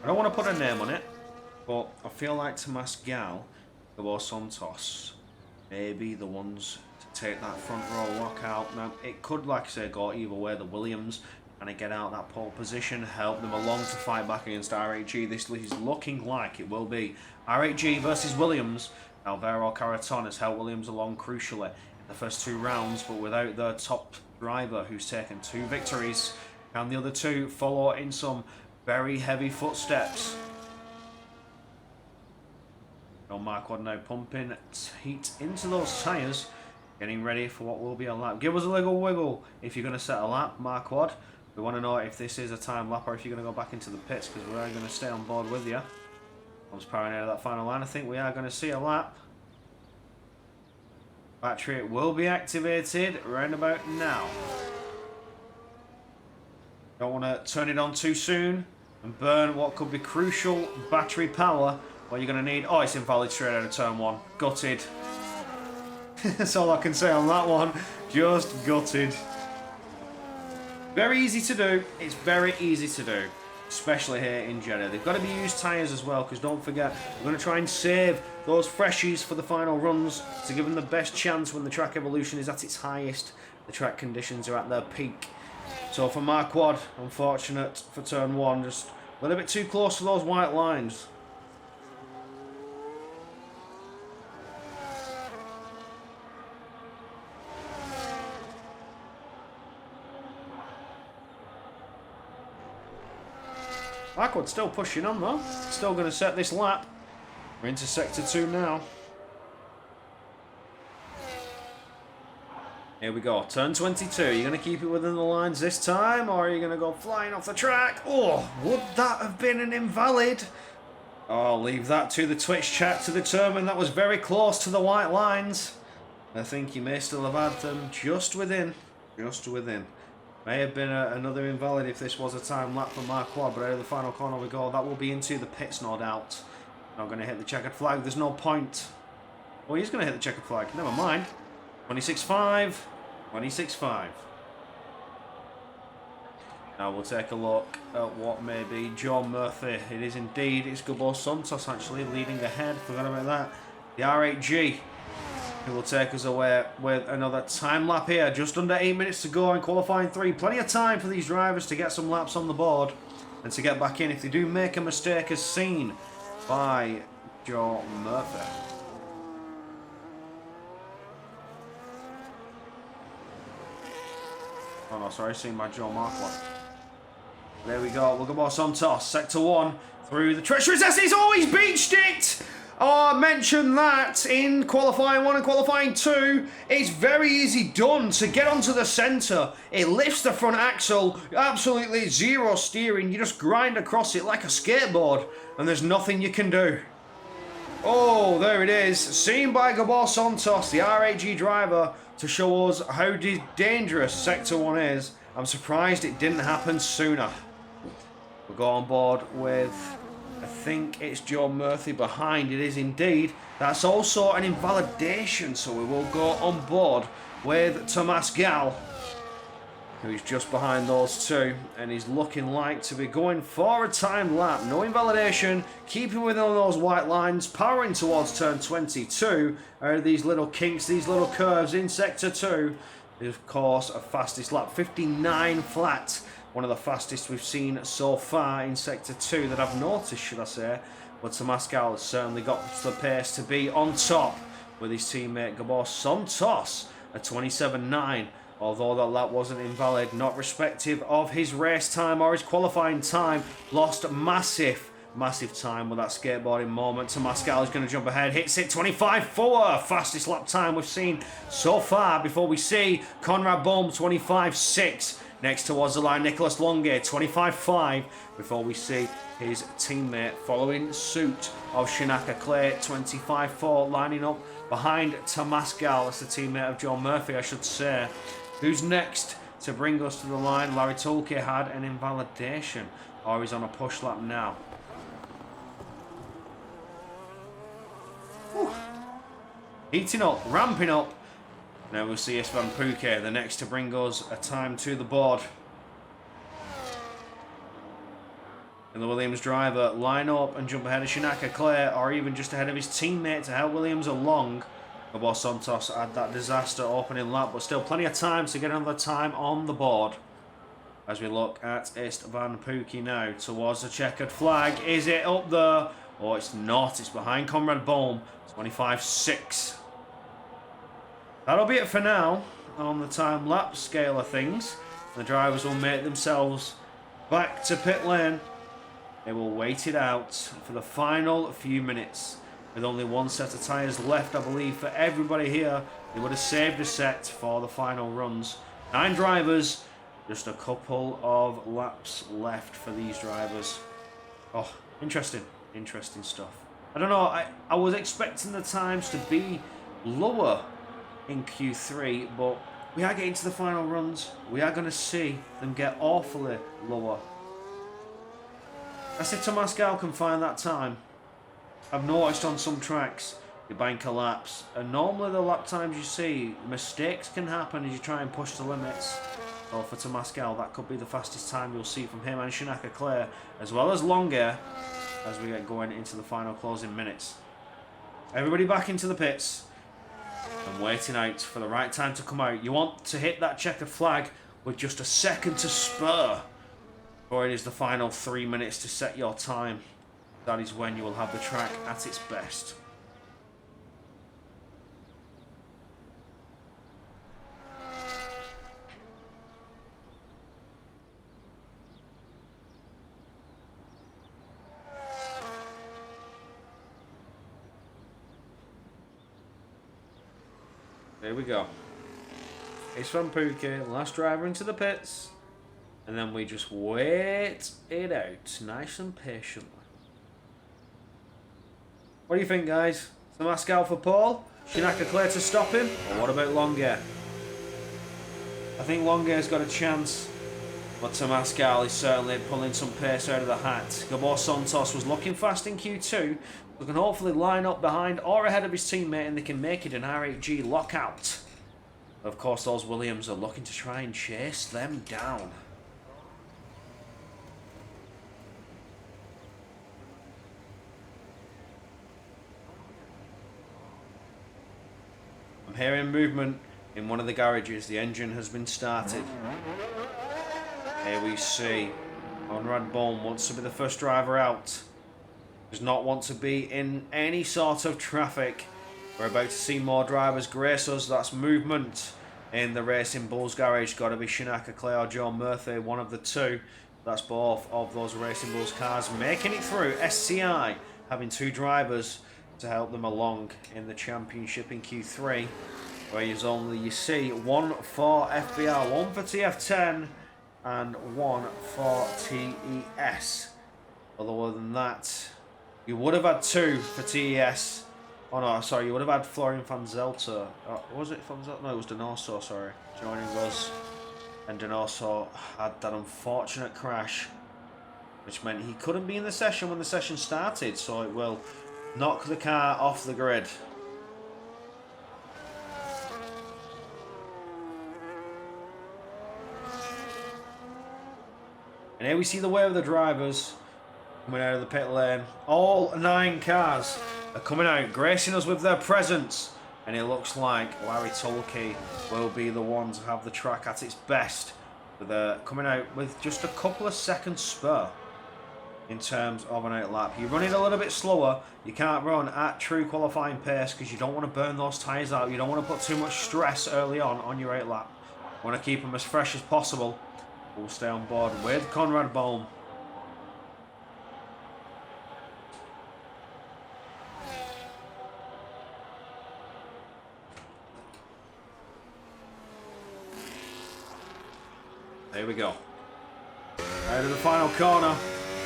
I don't want to put a name on it, but I feel like Tomas Gal or Santos may be the ones to take that front row walkout. Now, it could, like I say, go either way. The Williams and to get out that pole position, help them along to fight back against RHG. This is looking like it will be RHG versus Williams. Alvaro Caraton has helped Williams along crucially in the first 2 rounds, but without their top driver who's taken 2 victories. Can the other 2 follow in some very heavy footsteps? Marquardt now pumping heat into those tyres, getting ready for what will be a lap. Give us a little wiggle if you're going to set a lap, Marquardt. We want to know if this is a time lap or if you're going to go back into the pits, because we are going to stay on board with you. I was powering out of that final line. I think we are going to see a lap. Battery will be activated round about now. Don't want to turn it on too soon and burn what could be crucial battery power. What you're going to need... Oh, it's invalid straight out of turn 1. Gutted. That's all I can say on that one. Just gutted. Very easy to do. It's very easy to do. Especially here in Jeddah. They've got to be used tyres as well, because don't forget, we're going to try and save those freshies for the final runs to give them the best chance when the track evolution is at its highest. The track conditions are at their peak. So for Marquardt, unfortunate for turn 1. Just a little bit too close to those white lines. Marquardt still pushing on though. Still going to set this lap. We're into sector 2 now. Here we go. Turn 22. Are you going to keep it within the lines this time, or are you going to go flying off the track? Oh, would that have been an invalid? Oh, I'll leave that to the Twitch chat to determine. That was very close to the white lines. I think you may still have had them just within. Just within. May have been another invalid if this was a time lap for Marquardt, but out of the final corner we go. That will be into the pits, no doubt. Not going to hit the checkered flag. There's no point. Oh, he's going to hit the checkered flag. Never mind. 26.5. 26.5. Now we'll take a look at what may be John Murphy. It is indeed. It's Gabo Santos actually leading ahead. Forgot about that. The R8G. Who will take us away with another time lap here. Just under 8 minutes to go in qualifying 3. Plenty of time for these drivers to get some laps on the board and to get back in if they do make a mistake as seen by Joe Murphy. Oh no, sorry, seen by Joe Marquardt. There we go. Look at Gabo Santos. Sector 1 through the treacherous S. He's always beached it! Oh, I mentioned that in qualifying 1 and qualifying 2. It's very easy done to get onto the centre. It lifts the front axle, absolutely zero steering. You just grind across it like a skateboard, and there's nothing you can do. Oh, there it is. Seen by Gabo Santos, the R8G driver, to show us how dangerous Sector 1 is. I'm surprised it didn't happen sooner. We'll go on board with... I think it's Joe Murphy behind. It is indeed. That's also an invalidation, so we will go on board with Tomas Gal, who's just behind those 2, and he's looking like to be going for a time lap. No invalidation, keeping within those white lines, powering towards turn 22. Out of these little kinks, these little curves in sector 2, is of course a fastest lap, 59 flat. One of the fastest we've seen so far in Sector 2 that I've noticed, should I say. But Tomas Gal has certainly got the pace to be on top with his teammate Gabo Santos at 27.9. Although that lap wasn't invalid, not respective of his race time or his qualifying time. Lost massive time with that skateboarding moment. Tomas Gal is going to jump ahead, hits it 25.4. Fastest lap time we've seen so far before we see Conrad Bohm 25.6. Next towards the line, Nicholas Longe, 25.5, before we see his teammate following suit of Shinaka Clay, 25.4, lining up behind Tomas Gal. That's the teammate of John Murphy, I should say. Who's next to bring us to the line? Larry Tulke had an invalidation, or he's on a push lap now. Whew. Heating up, ramping up. Now we'll see Istvan Puke, the next to bring us a time to the board. And the Williams driver line up and jump ahead of Shinaka Claire, or even just ahead of his teammate to help Williams along. Gabo Santos had that disaster opening lap, but still plenty of time to get another time on the board. As we look at Istvan Pukki now towards the checkered flag. Is it up there? Oh, it's not. It's behind Conrad Bohm. 25.6. That'll be it for now on the time lapse scale of things. The drivers will make themselves back to pit lane. They will wait it out for the final few minutes. With only one set of tyres left, I believe, for everybody here. They would have saved a set for the final runs. 9 drivers. Just a couple of laps left for these drivers. Oh, interesting. Interesting stuff. I don't know. I was expecting the times to be lower in Q3, but we are getting to the final runs. We are going to see them get awfully lower. I said Thomas Gal can find that time. I've noticed on some tracks you bank a laps, and normally the lap times you see, mistakes can happen as you try and push the limits. So for Thomas Gal, that could be the fastest time you'll see from him and Shinaka Claire, as well as Longair, as we get going into the final closing minutes. Everybody back into the pits and waiting out for the right time to come out. You want to hit that checkered flag with just a second to spur, or it is the final 3 minutes to set your time. That is when you will have the track at its best. There we go. Istvan Pukki, last driver into the pits. And then we just wait it out, nice and patiently. What do you think, guys? Thomas Gal for Paul? Shinaka Claire to stop him? Or what about Longair? I think Longair's got a chance. But Thomas Gal is certainly pulling some pace out of the hat. Gabo Santos was looking fast in Q2. We can hopefully line up behind or ahead of his teammate and they can make it an R8G lockout. Of course, those Williams are looking to try and chase them down. I'm hearing movement in one of the garages. The engine has been started. Here we see Conrad Bohm wants to be the first driver out. Does not want to be in any sort of traffic. We're about to see more drivers grace us. That's movement in the Racing Bulls garage. Got to be Shinaka Clay or John Murphy, one of the two. That's both of those Racing Bulls cars making it through. SCI having 2 drivers to help them along in the championship in Q3, where you see 1 for FBR, 1 for TF10 and 1 for TES. Other than that, you would have had 2 for TES. Oh no, sorry, you would have had Florian van Zelter. Was it van Zelter? No, it was Donoso, sorry, joining us. And Donoso had that unfortunate crash, which meant he couldn't be in the session when the session started, so it will knock the car off the grid. And here we see the way of the drivers coming out of the pit lane. All 9 cars are coming out, gracing us with their presence. And it looks like Larry Tulkey will be the one to have the track at its best. But they're coming out with just a couple of seconds spur in terms of an outlap. You run it a little bit slower. You can't run at true qualifying pace because you don't want to burn those tyres out. You don't want to put too much stress early on your outlap. You want to keep them as fresh as possible. We'll stay on board with Conrad Bohm. There we go. Out of the final corner.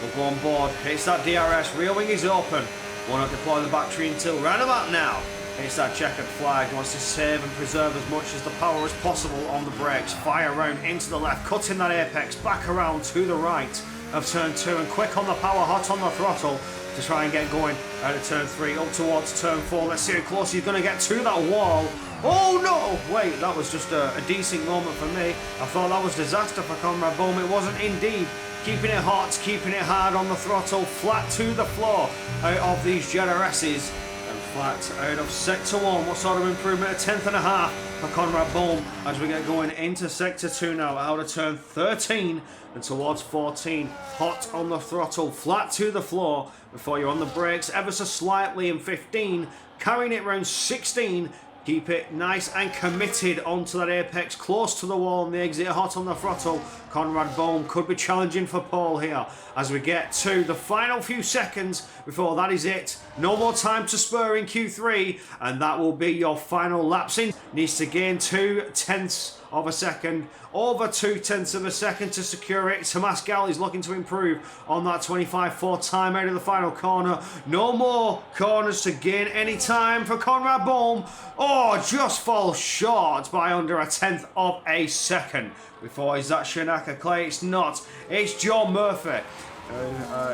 We'll go on board. Hits that DRS. Rear wing is open. Will not deploy the battery until round about now. Hits that checkered flag. Wants to save and preserve as much as the power as possible on the brakes. Fire round into the left. Cutting that apex. Back around to the right of turn 2. And quick on the power. Hot on the throttle to try and get going out of turn 3. Up towards turn 4. Let's see how close he's going to get to that wall. Oh no! Wait, that was just a decent moment for me. I thought that was disaster for Conrad Bohm. It wasn't indeed. keeping it hot, keeping it hard on the throttle, flat to the floor out of these Jeddah S's. And flat out of Sector 1. What sort of improvement? A tenth and a half for Conrad Bohm as we get going into Sector 2 now. Out of turn 13 and towards 14. Hot on the throttle, flat to the floor before you're on the brakes ever so slightly in 15. Carrying it around 16. Keep it nice and committed onto that apex, close to the wall on the exit, hot on the throttle. Conrad Bohm could be challenging for pole here as we get to the final few seconds before that is it. No more time to spur in Q3, and that will be your final laps in. Needs to gain 0.2 of a second, over 0.2 of a second to secure it. Tomas Gal is looking to improve on that 25.4 time out of the final corner. No more corners to gain any time for Conrad Bohm. Oh, just falls short by under 1/10 of a second. Before is that Shanaka Clay? It's not. It's Joe Murphy.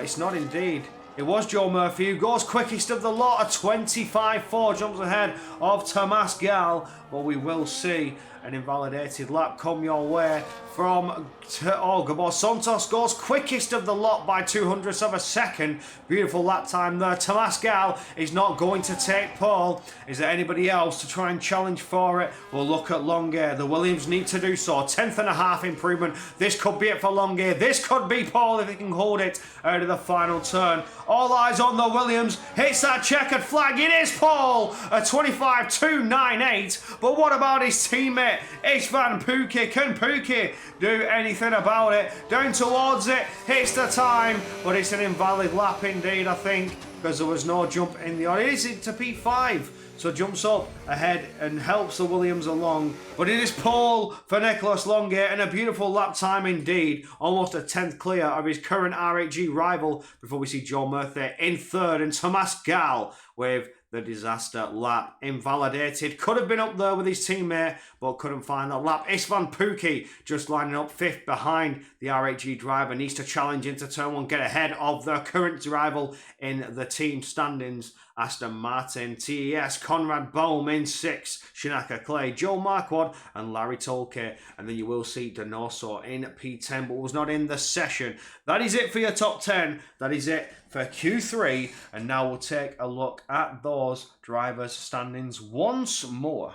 It's not indeed. It was Joe Murphy who goes quickest of the lot. A 25.4 jumps ahead of Tomas Gal. But we will see an invalidated lap come your way from Gabor Santos. Goes quickest of the lot by 0.02 of a second. Beautiful lap time there. Tomas Gal is not going to take pole. Is there anybody else to try and challenge for it? We'll look at Longair. The Williams need to do so. 10th and a half improvement. This could be it for Longair. This could be pole if he can hold it out of the final turn. All eyes on the Williams. Hits that checkered flag. It is pole. A 25.298. But what about his teammate? Istvan Pukki. Can Pukki do anything about it? Down towards it. Hits the time. But it's an invalid lap indeed, I think, because there was no jump in the order. It is to P5. So jumps up ahead and helps the Williams along. But it is pole for Nicholas Longair and a beautiful lap time indeed. Almost a 10th clear of his current RHG rival before we see Joe Murphy in third and Tomas Gal with the disaster lap invalidated. Could have been up there with his teammate, but couldn't find that lap. Istvan Pukki just lining up 5th behind the RHG driver. Needs to challenge into turn 1, get ahead of their current rival in the team standings. Aston Martin, TES, Conrad Bohm in 6th, Shanaka Clay, Joe Marquardt and Larry Tolke. And then you will see Donoso in P10, but was not in the session. That is it for your top 10. That is it for Q3. And now we'll take a look at those drivers' standings once more.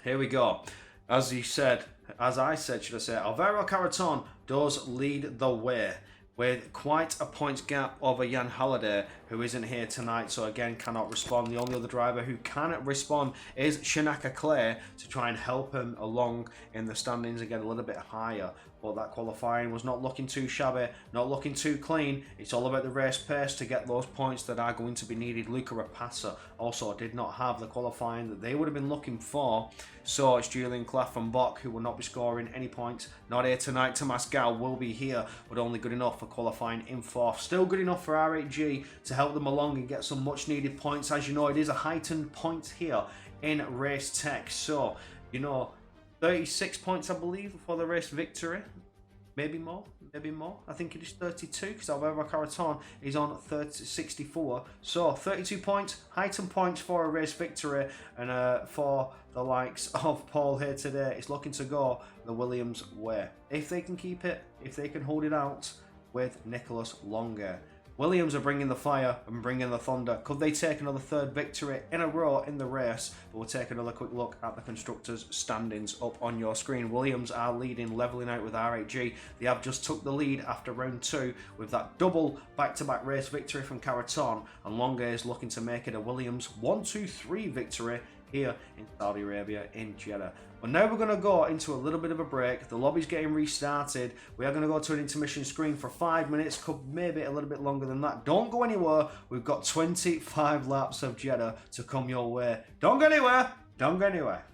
Here we go. As I said, Alvaro Carreton does lead the way with quite a points gap over Jan Halliday, who isn't here tonight, so again cannot respond. The only other driver who can respond is Shanaka Clay to try and help him along in the standings and get a little bit higher. But that qualifying was not looking too shabby, not looking too clean. It's all about the race pace to get those points that are going to be needed. Luca Rapassa also did not have the qualifying that they would have been looking for. So it's Julian Klaffenbach who will not be scoring any points. Not here tonight. Tomas Gal will be here, but only good enough for qualifying in 4th. Still good enough for RHG to help them along and get some much needed points. As you know, it is a heightened point here in RaceTech. So, you know, 36 points, I believe, for the race victory. Maybe more. I think it is 32 because Alvaro Carreton is on 64. So 32 points, heightened points for a race victory. And for the likes of Paul here today, it's looking to go the Williams way. If they can keep it, if they can hold it out with Nicholas Longair. Williams are bringing the fire and bringing the thunder. Could they take another 3rd victory in a row in the race? But we'll take another quick look at the constructors' standings up on your screen. Williams are leading, levelling out with RHG. They have just took the lead after round 2 with that double back-to-back race victory from Carreton. And Longair is looking to make it a Williams 1-2-3 victory here in Saudi Arabia in Jeddah. But now we're going to go into a little bit of a break. The lobby's getting restarted. We are going to go to an intermission screen for 5 minutes, could maybe a little bit longer than that. Don't go anywhere. We've got 25 laps of Jeddah to come your way. Don't go anywhere. Don't go anywhere.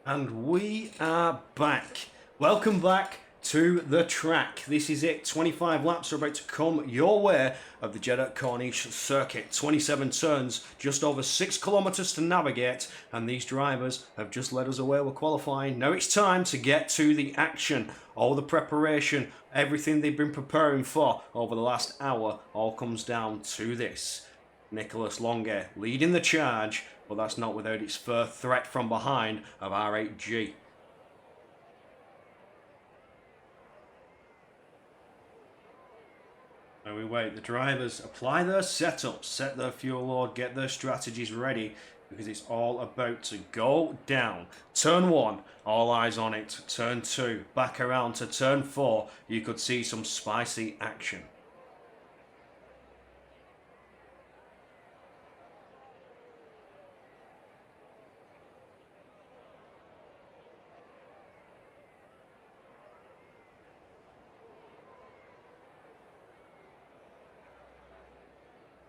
And we are back. Welcome back to the track. This is it. 25 laps are about to come your way of the Jeddah Corniche circuit. 27 turns, just over 6 kilometers to navigate, and these drivers have just led us away with qualifying. Now it's time to get to the action. All the preparation, everything they've been preparing for over the last hour, all comes down to this. Nicholas Longe leading the charge, but that's not without its first threat from behind of R8G. And we wait. The drivers apply their setups, set their fuel load, get their strategies ready, because it's all about to go down. Turn 1, all eyes on it. Turn 2, back around to turn 4. You could see some spicy action.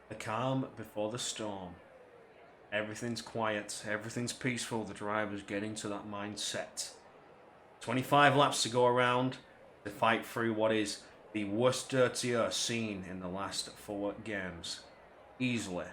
The calm before the storm. Everything's quiet, everything's peaceful, the driver's getting to that mindset. 25 laps to go around to fight through what is the worst dirtier scene in the last 4 games. Easily.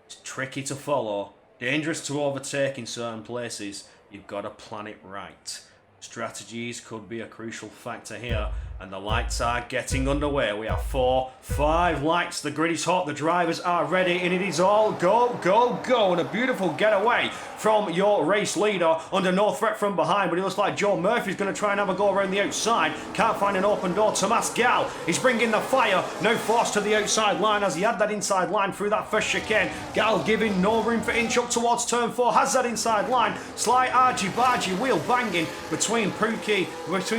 It's tricky to follow, dangerous to overtake in certain places. You've got to plan it right. Strategies could be a crucial factor here, and the lights are getting underway. We have 4, 5 lights. The grid is hot, the drivers are ready, and it is all go, go, go. And a beautiful getaway from your race leader under no threat from behind, but it looks like Joe Murphy's going to try and have a go around the outside. Can't find an open door. Tomas Gal is bringing the fire. No force to the outside line as he had that inside line through that first chicane. Gal giving no room for inch up towards turn 4. Has that inside line. Slight argy-bargy wheel banging between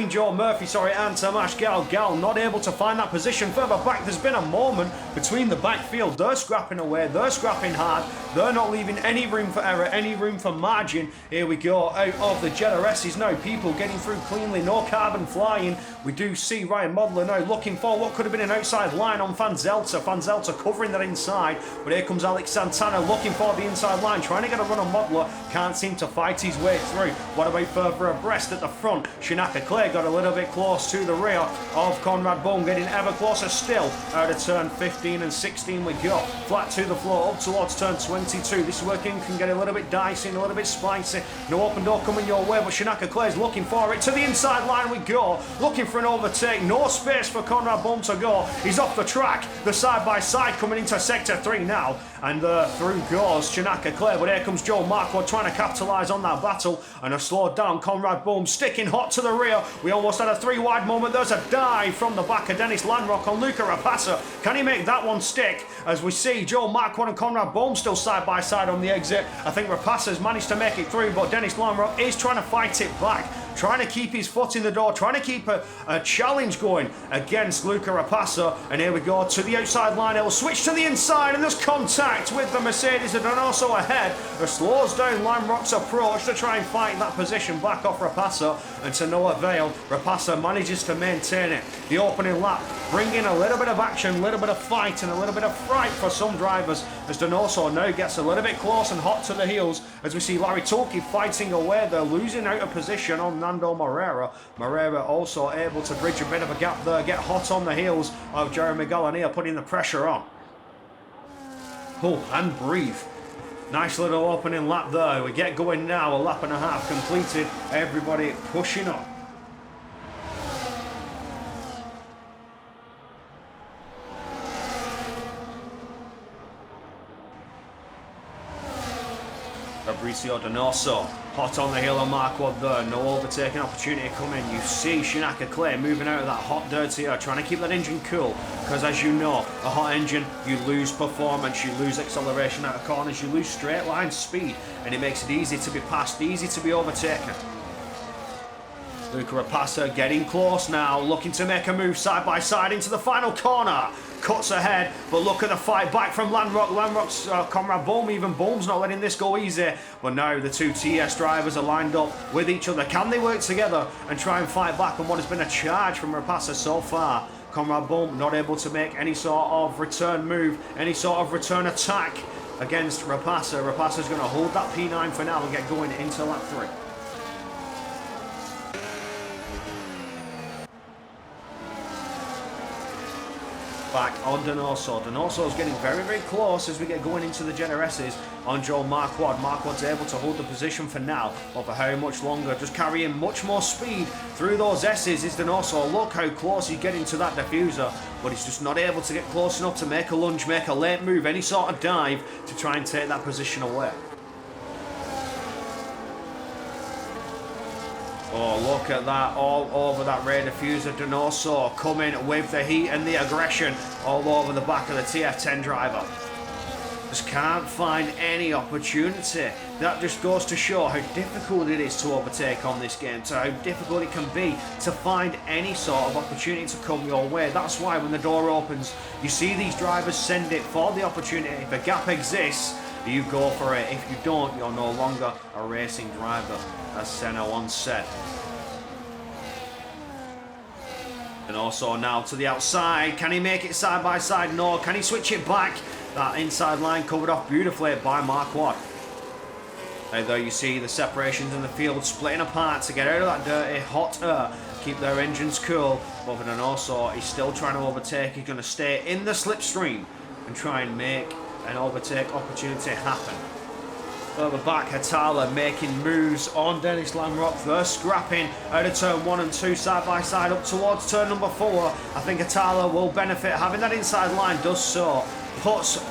Joe Murphy, and Tomas Gal. Gal not able to find that position further back. There's been a moment between the backfield. They're scrapping away. They're scrapping hard. They're not leaving any room for error, any room for margin. Here we go out of the Jeddah S's now. People getting through cleanly. No carbon flying. We do see Ryan Modler now looking for what could have been an outside line on Van Zelter. Van Zelter covering that inside. But here comes Alex Santana looking for the inside line. Trying to get a run on Modler. Can't seem to fight his way through. What about further abreast at the front? Shinaka Clay got a little bit close to the rear of Conrad Bone, getting ever closer still. Out of turn 15 and 16 we go. Flat to the floor, up towards turn 22. This is where King can get a little bit dicey and a little bit spicy. No open door coming your way, but Shinaka Clay's looking for it. To the inside line we go. Looking for an overtake. No space for Conrad Bone to go. He's off the track. The side-by-side coming into sector 3 now. And through goes Shinaka Clay, but here comes Joe Marquardt trying to capitalise on that battle. And a slowed down Conrad Boom sticking hot to the rear. We almost had a 3-wide moment. There's a dive from the back of Dennis Landrock on Luca Rapassa. Can he make that one stick? As we see Joe Marquardt and Conrad Boom still side by side on the exit. I think Rapassa's managed to make it through, but Dennis Landrock is trying to fight it back. Trying to keep his foot in the door, trying to keep a challenge going against Luca Rapassa. And here we go to the outside line. It'll switch to the inside, and there's contact with the Mercedes and also ahead. It slows down Landrock's approach to try and fight that position back off Rapassa, and to no avail. Rapassa manages to maintain it. The opening lap bringing a little bit of action, a little bit of fight, and a little bit of fright for some drivers, as Donoso now gets a little bit close and hot to the heels, as we see Larry Tolke fighting away. They're losing out of position on Nando Moreira. Moreira also able to bridge a bit of a gap there, get hot on the heels of Jeremy Gallineer, putting the pressure on. Oh, and breathe. Nice little opening lap there. We get going now, a lap and a half completed. Everybody pushing on. Fabricio Donoso, hot on the heel of Marquardt there, no overtaking opportunity coming. You see Shinaka Clay moving out of that hot dirty air, trying to keep that engine cool, because as you know, a hot engine, you lose performance, you lose acceleration out of corners, you lose straight line speed, and it makes it easy to be passed, easy to be overtaken. Luca Rapassa getting close now, looking to make a move side by side into the final corner. Cuts ahead, but look at the fight back from Landrock. Landrock's Conrad Bohm, even Bohm's not letting this go easy. But now the two TS drivers are lined up with each other. Can they work together and try and fight back on what has been a charge from Rapassa so far? Conrad Bohm not able to make any sort of return move, any sort of return attack against Rapassa. Rapassa's going to hold that P9 for now and get going into lap 3. back on Donoso. Donoso's getting very, very close as we get going into the Jenner S's on Joe Marquardt. Marquardt's able to hold the position for now, but for how much longer? Just carrying much more speed through those S's is Donoso. Look how close he's getting to that diffuser, but he's just not able to get close enough to make a lunge, make a late move, any sort of dive to try and take that position away. Oh, look at that, all over that rear diffuser. Donoso coming with the heat and the aggression all over the back of the TF10 driver. Just can't find any opportunity. That just goes to show how difficult it is to overtake on this game, to how difficult it can be to find any sort of opportunity to come your way. That's why when the door opens, you see these drivers send it for the opportunity. If a gap exists, you go for it. If you don't, you're no longer a racing driver, as Senna once said. And also now to the outside. Can he make it side by side? No. Can he switch it back? That inside line covered off beautifully by Marquardt. Although you see the separations in the field splitting apart to get out of that dirty hot air, keep their engines cool. But then also he's still trying to overtake. He's going to stay in the slipstream and try and make an overtake opportunity happen. Further back, Hatala making moves on Dennis Lamrock. They're scrapping out of turn 1 and 2 side by side up towards turn number 4. I think Hatala will benefit. Having that inside line does so. Puts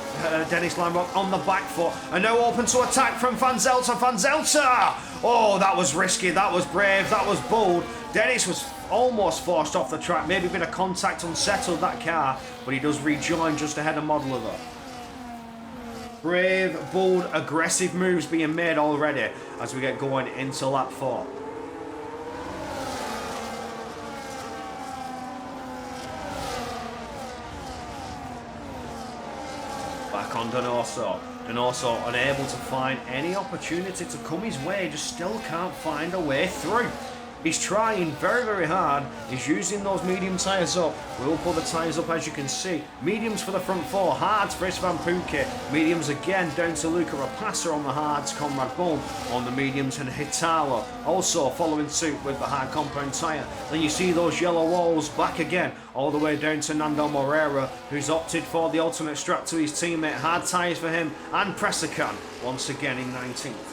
Dennis Lamrock on the back foot. And now open to attack from Van Zelter. Van Zelter! Oh, that was risky. That was brave. That was bold. Dennis was almost forced off the track. Maybe a bit of contact unsettled that car. But he does rejoin just ahead of Modeler though. Brave, bold, aggressive moves being made already as we get going into lap 4. Back on Donoso. Donoso unable to find any opportunity to come his way, just still can't find a way through. He's trying very, very hard. He's using those medium tyres up. We'll pull the tyres up as you can see. Mediums for the front 4. Hards for Istvan Puke. Mediums again down to Luca Rapassa on the hards. Conrad Bull on the mediums and Hitalo also following suit with the hard compound tyre. Then you see those yellow walls back again all the way down to Nando Moreira, who's opted for the alternate strap to his teammate. Hard tyres for him and Pressakan once again in 19th.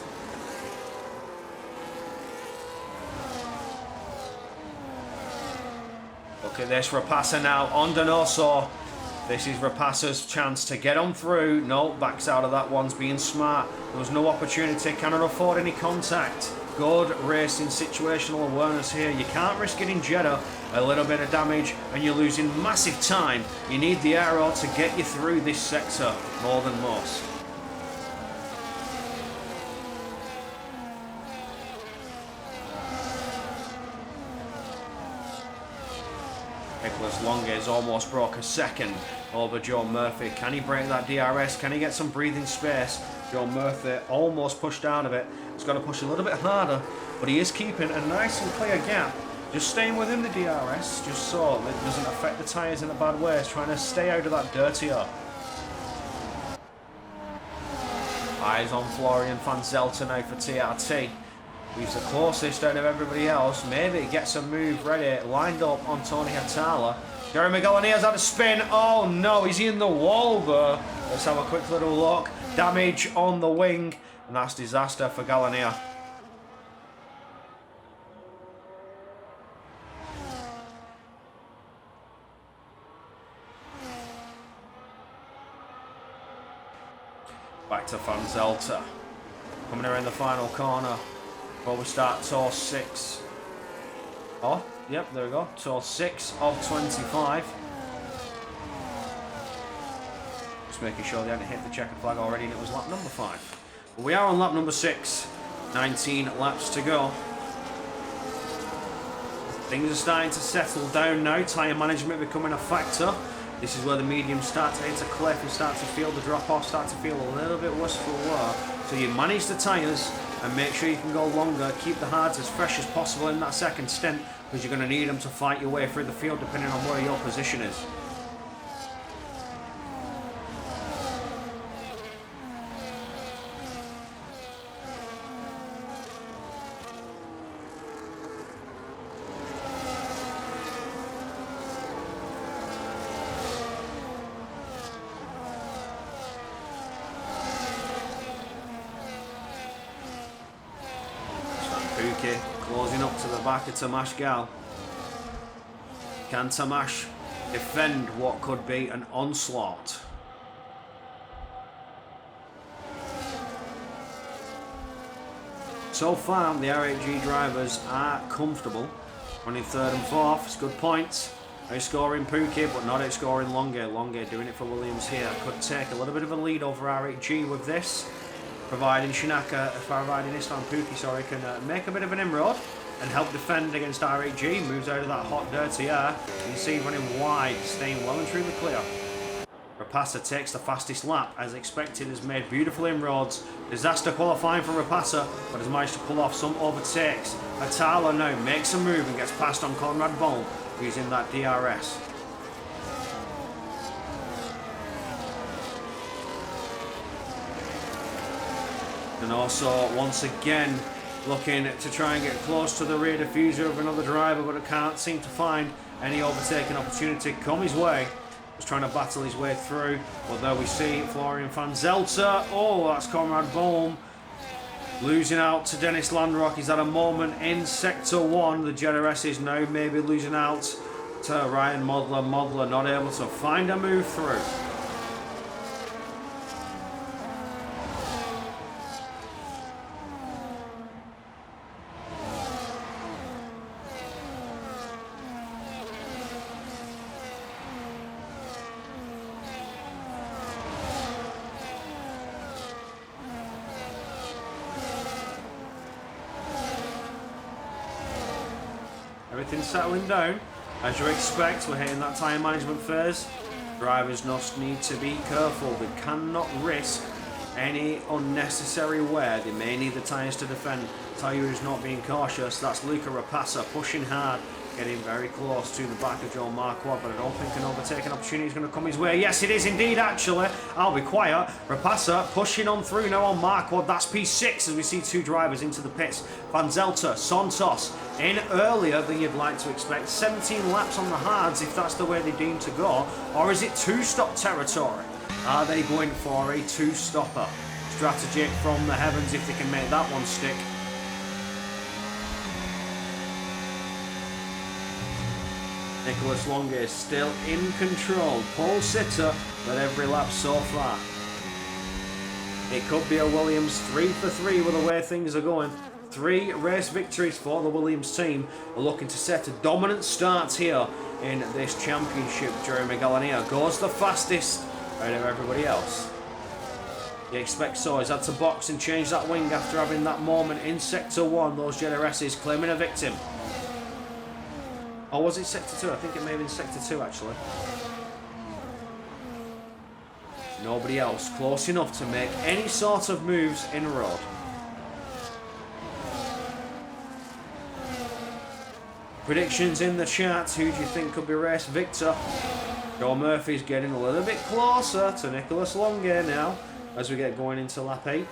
Look at this, Rapassa now on Donoso. This is Rapassa's chance to get on through. No, backs out of that one's being smart. There was no opportunity, cannot afford any contact. Good racing situational awareness here. You can't risk it in Jeddah. A little bit of damage and you're losing massive time. You need the aero to get you through this sector more than most. Nicholas Longuez almost broke a second over Joe Murphy. Can he break that DRS? Can he get some breathing space? Joe Murphy almost pushed out of it. He's got to push a little bit harder, but he is keeping a nice and clear gap. Just staying within the DRS, just so it doesn't affect the tyres in a bad way. He's trying to stay out of that dirty air. Eyes on Florian Van Zelter now for TRT. He's the closest out of everybody else. Maybe he gets a move ready, lined up on Tony Hatala. Jeremy Gallagher's had a spin. Oh no, is he in the wall there? Let's have a quick little look. Damage on the wing, and that's disaster for Gallagher. Back to Van Zelter. Coming around the final corner. Before we start tour 6. Oh, yep, there we go. Tour 6 of 25. Just making sure they hadn't hit the checkered flag already and it was lap number 5. But we are on lap number 6. 19 laps to go. Things are starting to settle down now. Tyre management becoming a factor. This is where the mediums start to hit a cliff. You start to feel the drop-off, start to feel a little bit worse for wear. So you manage the tyres and make sure you can go longer. Keep the hards as fresh as possible in that second stint because you're going to need them to fight your way through the field depending on where your position is. Closing up to the back of Tomasz Gal. Can Tomasz defend what could be an onslaught? So far, the R8G drivers are comfortable. Running third and fourth, it's good points. Outscoring Pookie, but not outscoring Longe. Longe doing it for Williams here. Could take a little bit of a lead over R8G with this. Providing Istvan Pookie, sorry, can make a bit of an inroad and help defend against R8G. Moves out of that hot, dirty air. You see running wide, staying well and truly clear. Rapasa takes the fastest lap, as expected, has made beautiful inroads. Disaster qualifying for Rapasa, but has managed to pull off some overtakes. Atala now makes a move and gets past on Conrad Bohm, using that DRS. And also, once again, looking to try and get close to the rear diffuser of another driver, but it can't seem to find any overtaking opportunity come his way. Just trying to battle his way through. But there we see Florian van Zelter. Oh, that's Conrad Bohm. Losing out to Dennis Landrock. He's at a moment in Sector 1. The GRS is now maybe losing out to Ryan Modler. Modler not able to find a move through. Everything's settling down. As you expect, we're hitting that tyre management phase. Drivers must need to be careful. They cannot risk any unnecessary wear. They may need the tyres to defend. Tell you who's not being cautious. That's Luca Rapasa pushing hard, getting very close to the back of Joe Marquardt, but I don't think an overtaking opportunity is going to come his way. Yes, it is indeed, actually. I'll be quiet. Rapasa pushing on through now on Marquardt. That's P6 as we see two drivers into the pits. Van Zelter, Santos in earlier than you'd like to expect. 17 laps on the hards if that's the way they deem to go. Or is it two-stop territory? Are they going for a two-stopper? Strategy from the heavens if they can make that one stick. Nicholas Longe is still in control. Pole sitter at every lap so far. It could be a Williams 3 for 3 with the way things are going. 3 race victories for the Williams team. We're looking to set a dominant start here in this championship. Jeremy Gallanier goes the fastest out of everybody else. You expect so. He's had to box and change that wing after having that moment in Sector 1. Those GRSs claiming a victim. Or was it Sector 2? I think it may have been Sector 2 actually. Nobody else close enough to make any sort of moves in road. Predictions in the chat. Who do you think could be race victor? Joe Murphy's getting a little bit closer to Nicholas Longe now as we get going into lap 8.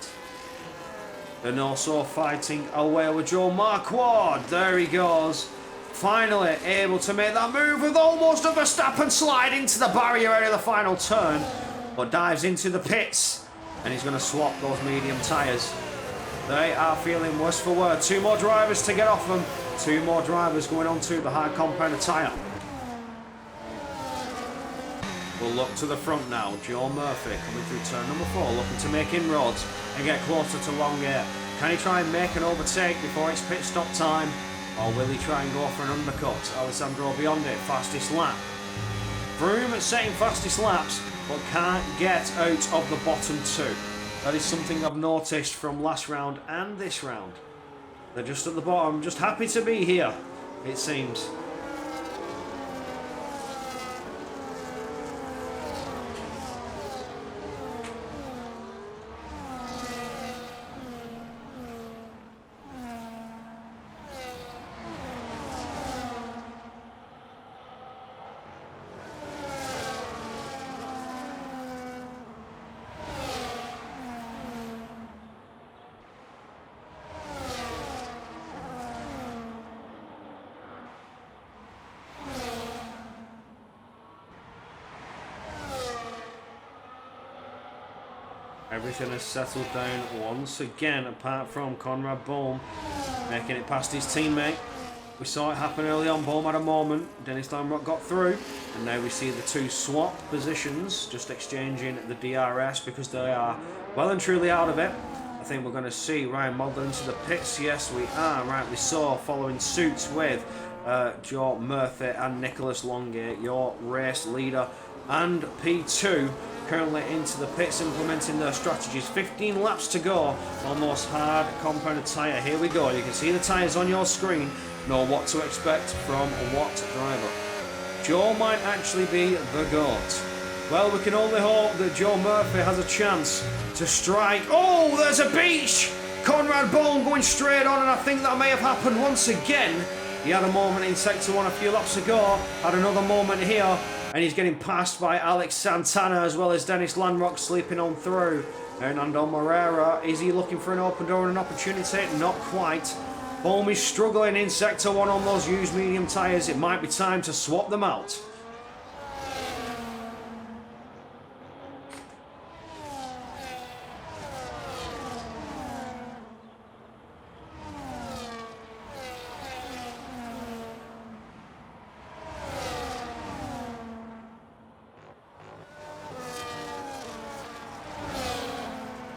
And also fighting away with Joe Marquardt. There he goes. Finally able to make that move with almost a Verstappen slide into the barrier out of the final turn. But dives into the pits. And he's going to swap those medium tyres. They are feeling worse for wear. 2 more drivers to get off them. 2 more drivers going on to the hard compounder tyre. We'll look to the front now. Joe Murphy coming through turn number 4, looking to make inroads and get closer to Longe. Can he try and make an overtake before it's pit stop time? Or will he try and go for an undercut? Alessandro beyond it, fastest lap. Vroom setting fastest laps, but can't get out of the bottom 2. That is something I've noticed from last round and this round. They're just at the bottom, just happy to be here, it seems. Everything has settled down once again, apart from Conrad Bohm making it past his teammate. We saw it happen early on. Bohm had a moment. Dennis Lamrock got through. And now we see the two swap positions, just exchanging the DRS because they are well and truly out of it. I think we're going to see Ryan Modler into the pits. Yes, we are. Rightly so, following suit with Joe Murphy and Nicholas Longate, your race leader, and P2 currently into the pits implementing their strategies. 15 laps to go on those hard compounded tyre. Here we go. You can see the tyres on your screen. Know what to expect from what driver. Joe might actually be the GOAT. Well, we can only hope that Joe Murphy has a chance to strike. Oh, there's a beach! Conrad Bohm going straight on, and I think that may have happened once again. He had a moment in Sector 1 a few laps ago, had another moment here, and he's getting passed by Alex Santana as well as Dennis Landrock sleeping on through. Hernando Moreira, is he looking for an open door and an opportunity? Not quite. Bohm is struggling in Sector 1 on those used medium tyres. It might be time to swap them out.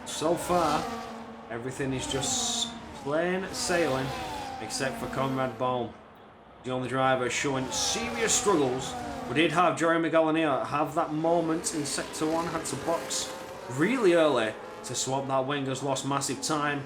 So far, everything is just plain sailing, except for Conrad Bohm. The only driver showing serious struggles. We did have Jeremy Gallanier have that moment in Sector 1, had to box really early to swap that wing, has lost massive time,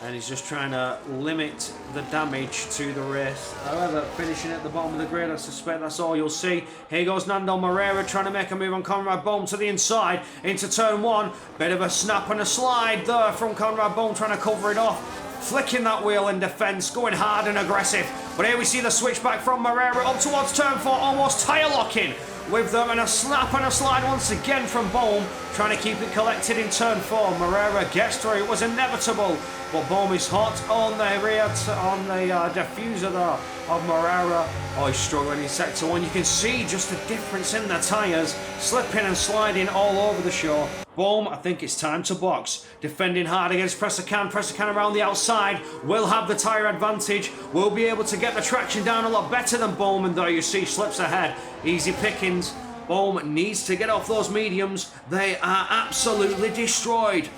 and he's just trying to limit the damage to the race. However, finishing at the bottom of the grid, I suspect that's all you'll see. Here goes Nando Moreira trying to make a move on Conrad Bohm to the inside into turn 1. Bit of a snap and a slide there from Conrad Bohm trying to cover it off. Flicking that wheel in defence, going hard and aggressive. But here we see the switchback from Moreira up towards turn 4, almost tyre locking with them, and a snap and a slide once again from Bohm, trying to keep it collected in turn 4. Moreira gets through, it was inevitable, but Bohm is hot on the rear, on the diffuser there of Moreira. Oh, he's struggling in Sector 1. You can see just the difference in the tyres, slipping and sliding all over the show. Bohm, I think it's time to box. Defending hard against Pressacan. Pressacan around the outside will have the tyre advantage. Will be able to get the traction down a lot better than Bowman, though. You see slips ahead. Easy pickings. Bohm needs to get off those mediums. They are absolutely destroyed.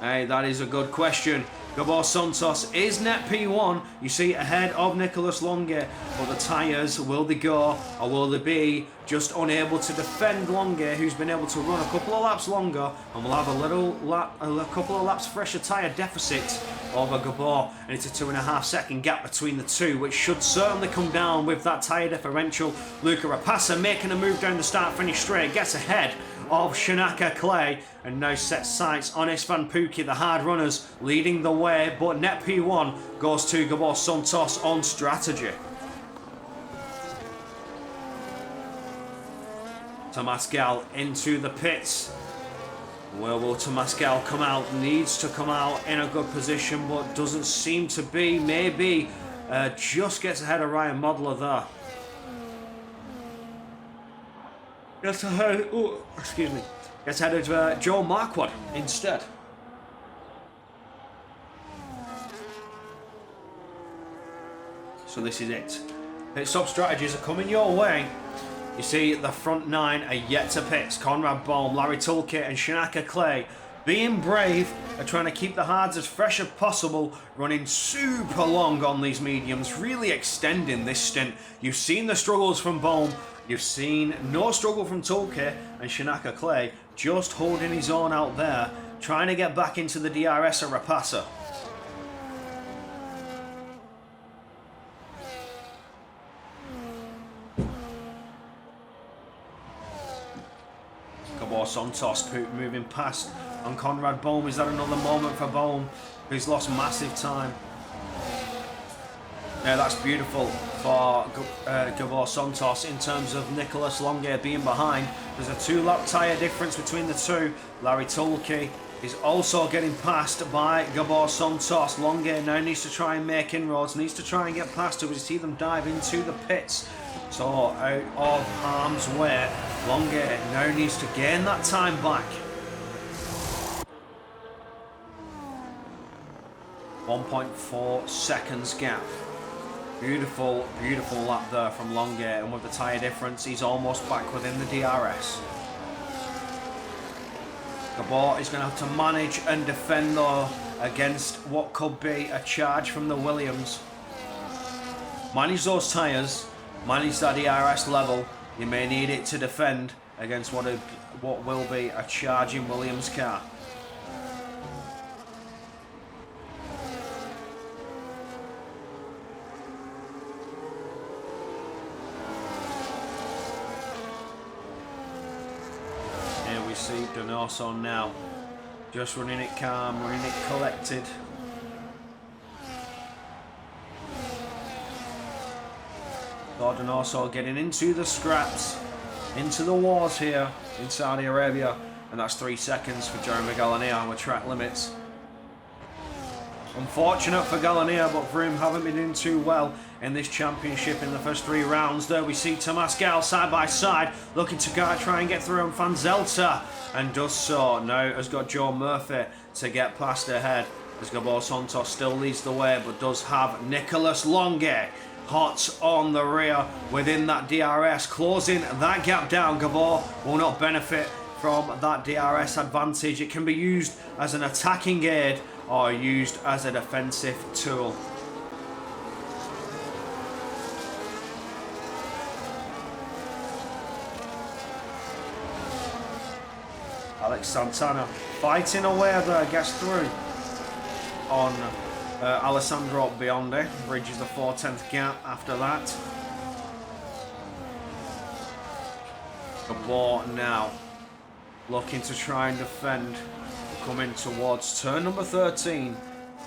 Hey, that is a good question. Gabor Santos is net P1, you see, ahead of Nicholas Longe, but the tyres, will they go, or will they be just unable to defend Longe, who's been able to run a couple of laps longer, and will have a couple of laps fresher tyre deficit over Gabor, and it's a 2.5 second gap between the two, which should certainly come down with that tyre differential. Luca Rapassa making a move down the start-finish straight, gets ahead of Shanaka Clay, and now sets sights on Istvan Pukki, the hard runners leading the way, but net P1 goes to Gabor Santos on strategy. Tomascal into the pits. Where will Tomascal come out? Needs to come out in a good position, but doesn't seem to be. Maybe just gets ahead of Ryan Modler there. Gets ahead, gets ahead of Joe Marquardt instead. So this is it. Pit stop strategies are coming your way. You see the front 9 are yet to pits. Conrad Bohm, Larry Toolkit and Shanaka Clay being brave, are trying to keep the hards as fresh as possible, running super long on these mediums, really extending this stint. You've seen the struggles from Bohm. You've seen no struggle from Toolkit, and Shanaka Clay just holding his own out there, trying to get back into the DRS at Rapassa. Gabor Santos moving past on Conrad Bohm. Is that another moment for Bohm, who's lost massive time? Yeah, that's beautiful for Gabor Santos in terms of Nicholas Longe being behind. There's a 2-lap tyre difference between the two. Larry Tulke is also getting passed by Gabor Santos. Longe now needs to try and make inroads, needs to try and get past it. We see them dive into the pits. So out of harm's way, Longe now needs to gain that time back. 1.4 seconds gap. Beautiful, beautiful lap there from Longgate, and with the tyre difference, he's almost back within the DRS. Gabor is going to have to manage and defend though against what could be a charge from the Williams. Manage those tyres, manage that DRS level. You may need it to defend against what will be a charging Williams car. Here we see Donoso now, just running it calm, running it collected. Donoso getting into the scraps, into the wars here in Saudi Arabia, and that's 3 seconds for Jeremy Galania with track limits. Unfortunate for Galania, but for him having been doing too well in this championship in the first 3 rounds. There we see Tomas Gal side by side, looking to try and get through on Van Zelter, and does so. Now has got Joe Murphy to get past ahead, as Gabor Santos still leads the way, but does have Nicholas Longgate hot on the rear within that DRS, closing that gap down. Gabor will not benefit from that DRS advantage. It can be used as an attacking aid or used as a defensive tool. Alex Santana fighting away there, gets through on Alessandro Biondi, bridges the 4/10 gap after that. Gabor now looking to try and defend, coming towards turn number 13.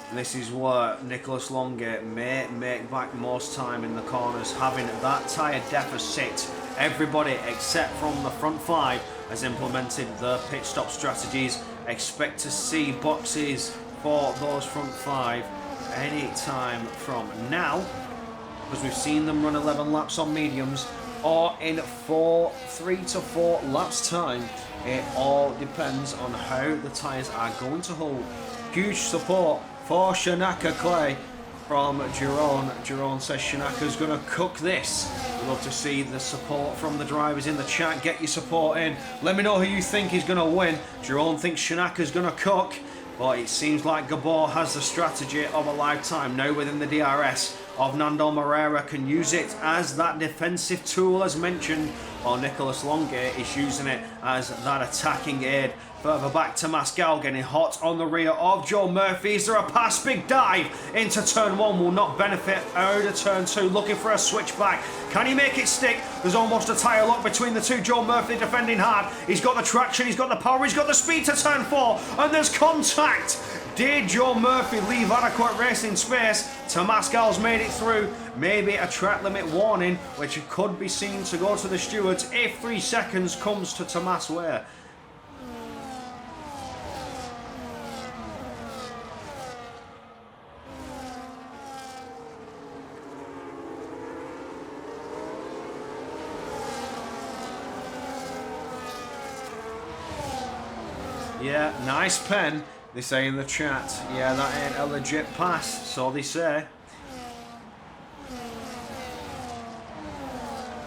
And this is where Nicholas Longgate may make back most time in the corners, having that tyre deficit. Everybody except from the front 5 has implemented their pit stop strategies. Expect to see boxes for those front 5 any time from now, because we've seen them run 11 laps on mediums, or in 3 to 4 laps time. It all depends on how the tyres are going to hold. Huge support for Shanaka Clay from Jerome. Jerome says Shanaka's going to cook this. We'd love to see the support from the drivers in the chat. Get your support in. Let me know who you think is going to win. Jerome thinks Shanaka's going to cook, but it seems like Gabor has the strategy of a lifetime now within the DRS of Nando Moreira, can use it as that defensive tool as mentioned, while Nicholas Longgate is using it as that attacking aid. Further back to Mascal, getting hot on the rear of Joe Murphy. Is there a pass? Big dive into turn 1 will not benefit out of turn 2. Looking for a switchback. Can he make it stick? There's almost a tyre lock between the two. Joe Murphy defending hard. He's got the traction, he's got the power, he's got the speed to turn 4. And there's contact. Did Joe Murphy leave adequate racing space? Tomascal's made it through. Maybe a track limit warning, which could be seen to go to the stewards if 3 seconds comes to Tomas Ware. Yeah, nice pen, they say in the chat. Yeah, that ain't a legit pass, so they say.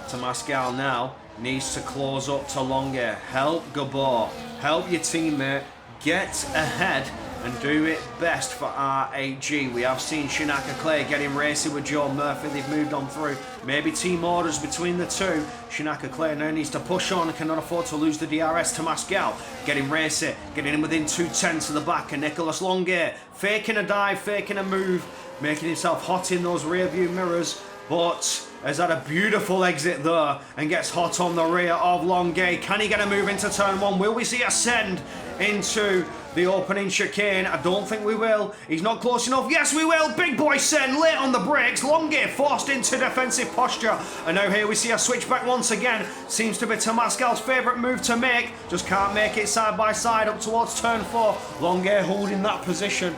Tomascal now needs to close up to Longgate. Help Gabor, help your teammate, get ahead and do it best for R8G. We have seen Shinaka Clay getting racing with Joe Murphy. They've moved on through. Maybe team orders between the two. Shinaka Clay now needs to push on and cannot afford to lose the DRS to Mascal. Getting racing, getting in within 2/10 to the back. And Nicholas Longgate faking a dive, faking a move, making himself hot in those rear view mirrors. But has had a beautiful exit there and gets hot on the rear of Longgate. Can he get a move into turn 1? Will we see a send into the opening chicane? I don't think we will. He's not close enough. Yes, we will. Big boy send late on the brakes. Longgate forced into defensive posture. And now here we see a switchback once again. Seems to be Tomascal's favourite move to make. Just can't make it side by side up towards turn 4. Longgate holding that position.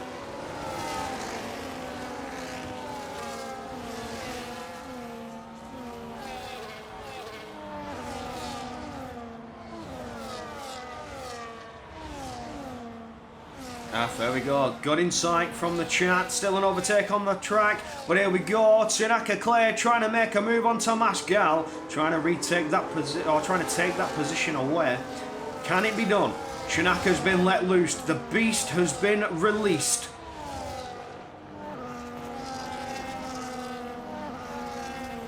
There we go. Good insight from the chat. Still an overtake on the track. But here we go. Shinaka Clay trying to make a move on Tomas Gal. Trying to retake that position, or trying to take that position away. Can it be done? Shinaka's been let loose. The beast has been released.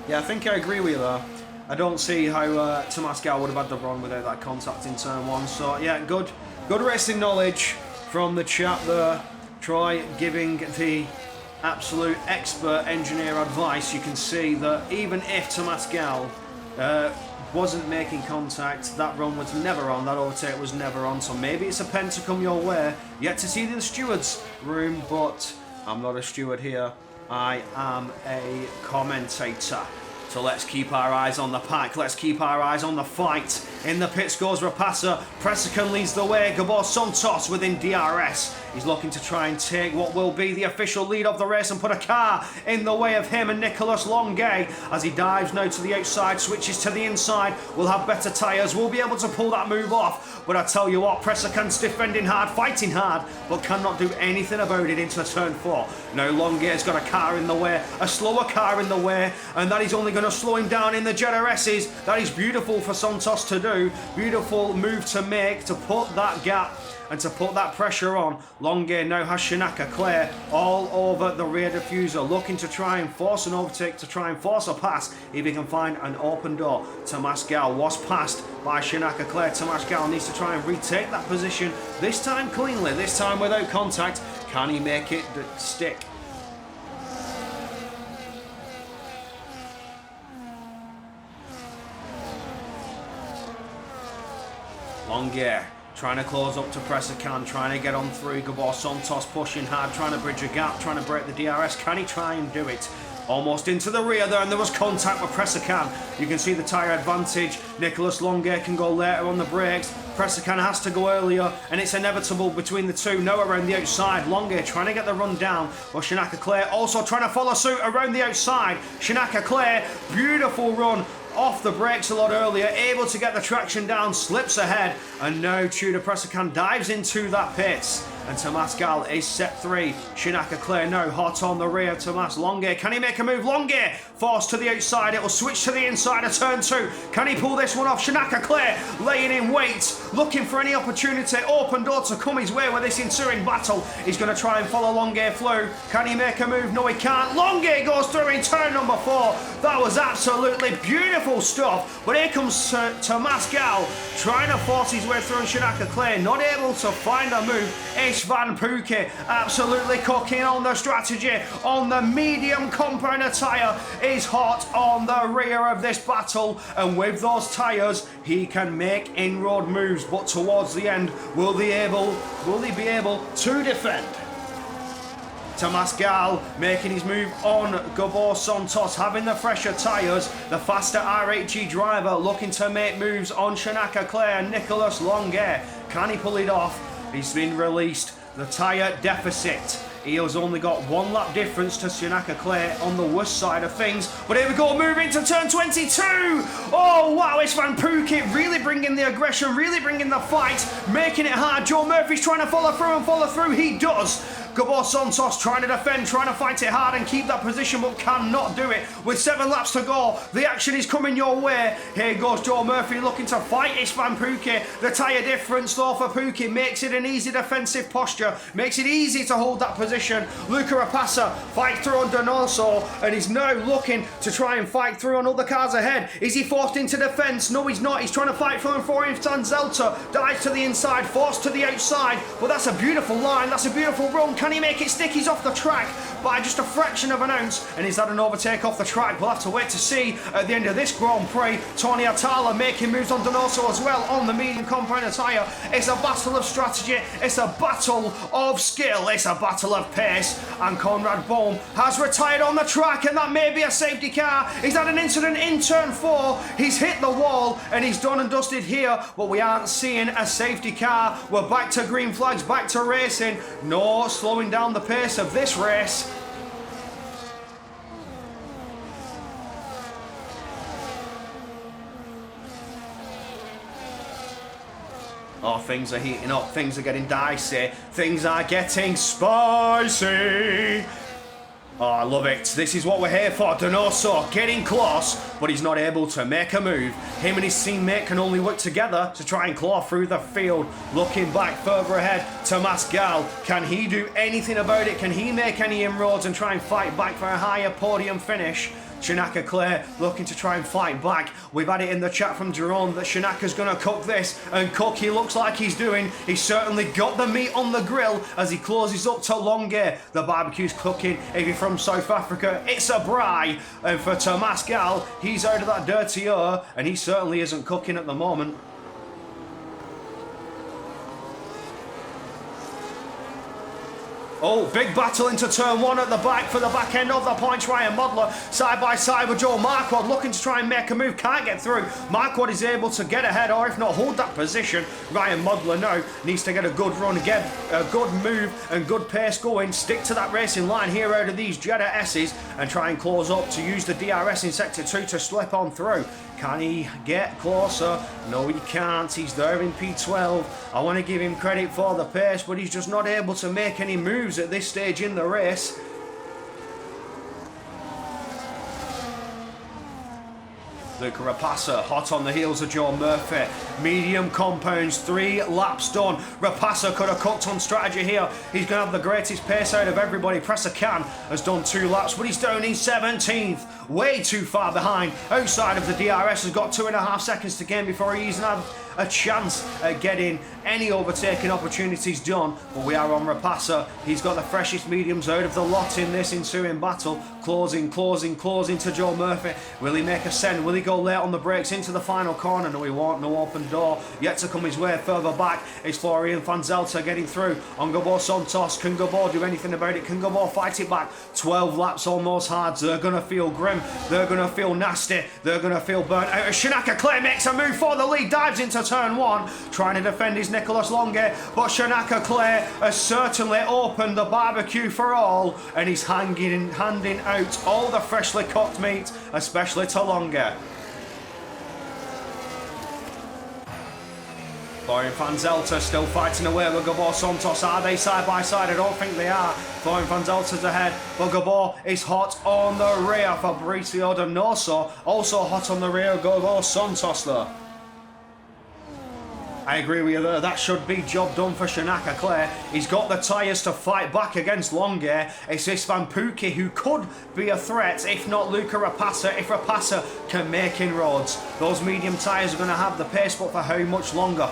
Yeah, I think I agree with you there. I don't see how Tomas Gal would have had the run without that contact in turn one. So yeah, good racing knowledge from the chat there. Troy giving the absolute expert engineer advice. You can see that even if Tomas Gal wasn't making contact, that run was never on, that overtake was never on. So maybe it's a pen to come your way. Yet to see the steward's room, but I'm not a steward here. I am a commentator. So let's keep our eyes on the pack. Let's keep our eyes on the fight. In the pits goes Rapasa. Presican leads the way. Gabor Santos within DRS. He's looking to try and take what will be the official lead of the race and put a car in the way of him and Nicholas Longay as he dives now to the outside, switches to the inside. We'll have better tyres. We'll be able to pull that move off. But I tell you what, Presican's defending hard, fighting hard, but cannot do anything about it into turn 4. Now Longay's got a car in the way, a slower car in the way, and that is only going to slow him down in the Jetta S's. That is beautiful for Santos to do. Beautiful move to make to put that gap and to put that pressure on. Longay now has Shinaka Clay all over the rear diffuser, looking to try and force an overtake, to try and force a pass if he can find an open door. Tomas Gal was passed by Shinaka Clay. Tomas Gal needs to try and retake that position, this time cleanly, this time without contact. Can he make it stick? Longay trying to close up to Presican, trying to get on through. Gabor Santos pushing hard, trying to bridge a gap, trying to break the DRS. Can he try and do it? Almost into the rear there, and there was contact with Presican. You can see the tyre advantage. Nicholas Longay can go later on the brakes. Presican has to go earlier, and it's inevitable between the two. Now around the outside, Longay trying to get the run down, but Shinaka Clay also trying to follow suit around the outside. Shinaka Clay, beautiful run. Off the brakes a lot earlier, able to get the traction down, slips ahead, and now Tudor Presican dives into that pit. And Tomas Gal is set 3. Shinaka Clay now hot on the rear. Tomas Longay, can he make a move? Longay forced to the outside. It will switch to the inside of turn 2. Can he pull this one off? Shinaka Clay laying in wait, looking for any opportunity, open door to come his way with this ensuing battle. He's going to try and follow Longay through. Can he make a move? No, he can't. Longay goes through in turn number 4. That was absolutely beautiful stuff. But here comes Tomas Gal trying to force his way through Shinaka Clay, not able to find a move. Van Pookie absolutely cooking on the strategy on the medium compound tyre. Is hot on the rear of this battle, and with those tyres he can make inroad moves, but towards the end will he be able to defend? Tomas Gal making his move on Gabor Santos, having the fresher tyres. The faster R8G driver looking to make moves on Shinaka Clay and Nicholas Longay. Can he pull it off? He's been released. The tyre deficit. He has only got 1 lap difference to Shinaka Clay on the worst side of things. But here we go, moving to turn 22. Oh, wow, it's Van Pookie really bringing the aggression, really bringing the fight, making it hard. Joe Murphy's trying to follow through. He does. Gabor Santos trying to defend, trying to fight it hard and keep that position, but cannot do it. With 7 laps to go, the action is coming your way. Here goes Joe Murphy looking to fight Van Pookie. The tyre difference though for Pookie makes it an easy defensive posture, makes it easy to hold that position. Luca Rapasa fights through on Donoso, and he's now looking to try and fight through on other cars ahead. Is he forced into defence? No, he's not. He's trying to fight through and for him. Zelter dives to the inside, forced to the outside. Well, that's a beautiful line. That's a beautiful run. Can he make it stick? He's off the track by just a fraction of an ounce, and he's had an overtake off the track. We'll have to wait to see at the end of this Grand Prix. Tony Atala making moves on Donoso as well on the medium compound tyre. It's a battle of strategy. It's a battle of skill. It's a battle of pace. And Conrad Bohm has retired on the track, and that may be a safety car. He's had an incident in turn 4. He's hit the wall, and he's done and dusted here, but we aren't seeing a safety car. We're back to green flags, back to racing. No slowing down the pace of this race. Oh, things are heating up. Things are getting dicey. Things are getting spicy. Oh, I love it. This is what we're here for. Donoso getting close, but he's not able to make a move. Him and his teammate can only work together to try and claw through the field. Looking back further ahead to Masgal. Can he do anything about it? Can he make any inroads and try and fight back for a higher podium finish? Shanaka Clay looking to try and fight back. We've had it in the chat from Jerome that Shanaka's going to cook this, and cook he looks like he's doing. He's certainly got the meat on the grill as he closes up to Longe. The barbecue's cooking. If you're from South Africa, it's a braai. And for Tomas Gal, he's out of that dirty air, and he certainly isn't cooking at the moment. Oh, big battle into turn one at the back for the back end of the points. Ryan Modler side by side with Joe Marquardt looking to try and make a move. Can't get through. Marquardt is able to get ahead, or if not, hold that position. Ryan Modler now needs to get a good run, get a good move and good pace going. Stick to that racing line here out of these Jeddah S's and try and close up to use the DRS in Sector 2 to slip on through. Can he get closer? No, he can't. He's there in P12. I want to give him credit for the pace, but he's just not able to make any moves at this stage in the race. Luca Rapassa hot on the heels of Joe Murphy. Medium compounds, 3 laps done. Rapassa could have cooked on strategy here. He's going to have the greatest pace out of everybody. Presser Can has done 2 laps, but he's down in 17th. Way too far behind. Outside of the DRS, has got 2.5 seconds to gain before he's have a chance at getting any overtaking opportunities done. But we are on Rapassa. He's got the freshest mediums out of the lot in this ensuing battle. Closing to Joe Murphy. Will he make a send? Will he go late on the brakes into the final corner? No, he won't. No open door yet to come his way. Further back is Florian Van Zelter getting through on Gabo Santos. Can Gabo do anything about it? Can Gabo fight it back? 12 laps on those hards. They're going to feel grim. They're going to feel nasty. They're going to feel burnt out. Shanaka Clay makes a move for the lead. Dives into turn 1. Trying to defend his Nicholas Longe. But Shanaka Clay has certainly opened the barbecue for all. And he's handing out all the freshly cooked meat, especially to Longe. Florian Van Zelter still fighting away with Gabo Santos. Are they side by side? I don't think they are. Florian Van Zelter's ahead, but Gabo is hot on the rear. Fabricio Donoso also hot on the rear. Gabo Santos though. I agree with you there. That should be job done for Shanaka Clay. He's got the tyres to fight back against Longe. It's this Van Pookie who could be a threat, if not Luca Rapassa, if Rapassa can make inroads. Those medium tyres are going to have the pace, but for how much longer?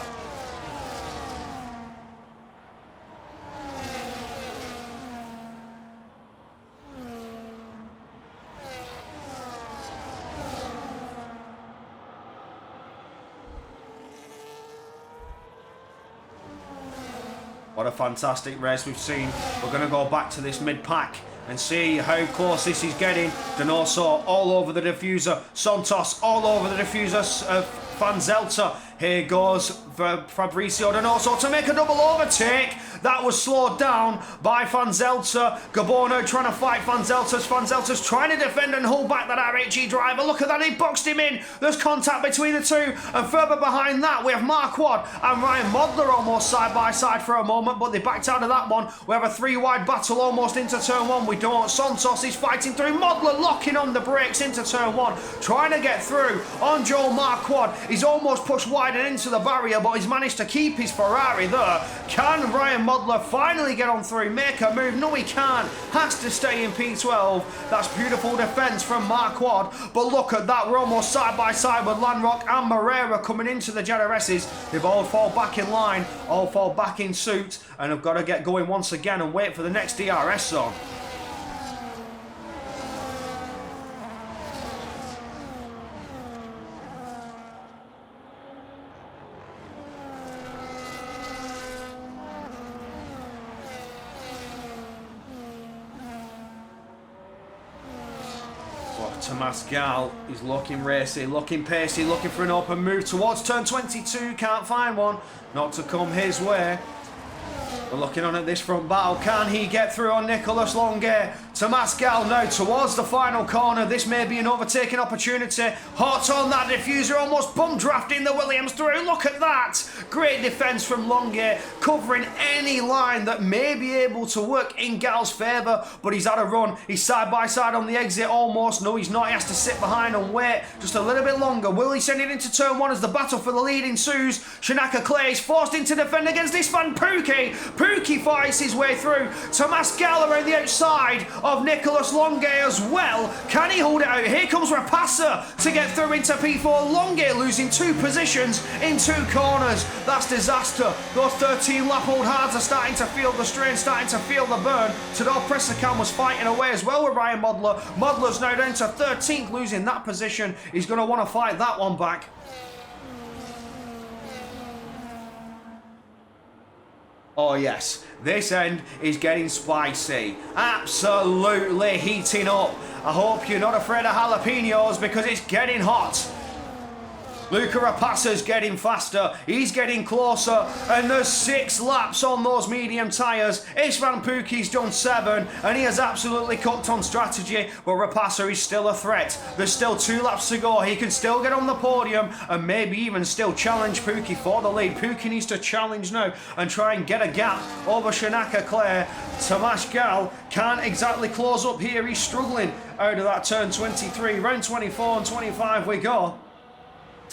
What a fantastic race we've seen. We're going to go back to this mid-pack and see how close this is getting. Donoso all over the diffuser. Santos all over the diffuser. Van Zelter. Here goes Fabricio Donoso to make a double overtake. That was slowed down by Van Zelter. Gabono trying to fight Van Zelter. Van Zelter's trying to defend and hold back that RHE driver. Look at that, he boxed him in. There's contact between the two. And further behind that, we have Marquardt and Ryan Modler almost side by side for a moment, but they backed out of that one. We have a 3-wide battle almost into turn 1. We don't. Santos is fighting through. Modler locking on the brakes into turn 1. Trying to get through on Joel Marquardt. He's almost pushed wide and into the barrier, but he's managed to keep his Ferrari there. Can Ryan Modler finally get on through, make a move? No, he can't. Has to stay in P12. That's beautiful defense from Marquardt. But look at that. We're almost side by side with Landrock and Moreira coming into the Jeddah S's. They've all fall back in line, all fall back in suit, and have got to get going once again and wait for the next DRS zone. Tomas Gal is looking racy, looking pacey, looking for an open move towards turn 22. Can't find one. Not to come his way. We're looking on at this front battle. Can he get through on Nicholas Longe Tomas now towards the final corner. This may be an overtaking opportunity. Hot on that diffuser, almost bum drafting the Williams through. Look at that. Great defence from Longuet, covering any line that may be able to work in Gal's favour. But he's had a run. He's side by side on the exit almost. No, he's not. He has to sit behind and wait just a little bit longer. Will he send it into turn one as the battle for the lead ensues? Shanaka Clay is forced into defend against this man Pookie. Pookie fights his way through. Tomas around the outside of Nicholas Longuet as well. Can he hold it out? Here comes Rapassa to get through into P4. Longuet losing 2 positions in 2 corners. That's disaster. Those 13 lap old hards are starting to feel the strain, starting to feel the burn. Tador Pressakan was fighting away as well with Ryan Modler. Modler's now down to 13th, losing that position. He's going to want to fight that one back. Oh yes, this end is getting spicy. Absolutely heating up. I hope you're not afraid of jalapenos because it's getting hot. Luca Rapassa's getting faster, he's getting closer, and there's 6 laps on those medium tyres. Istvan Pukki's done 7, and he has absolutely cooked on strategy, but Rapassa is still a threat. There's still 2 laps to go. He can still get on the podium and maybe even still challenge Pukki for the lead. Pukki needs to challenge now and try and get a gap over Shanaka Claire. Tomas Gal can't exactly close up here. He's struggling out of that turn 23. Round 24 and 25 we go.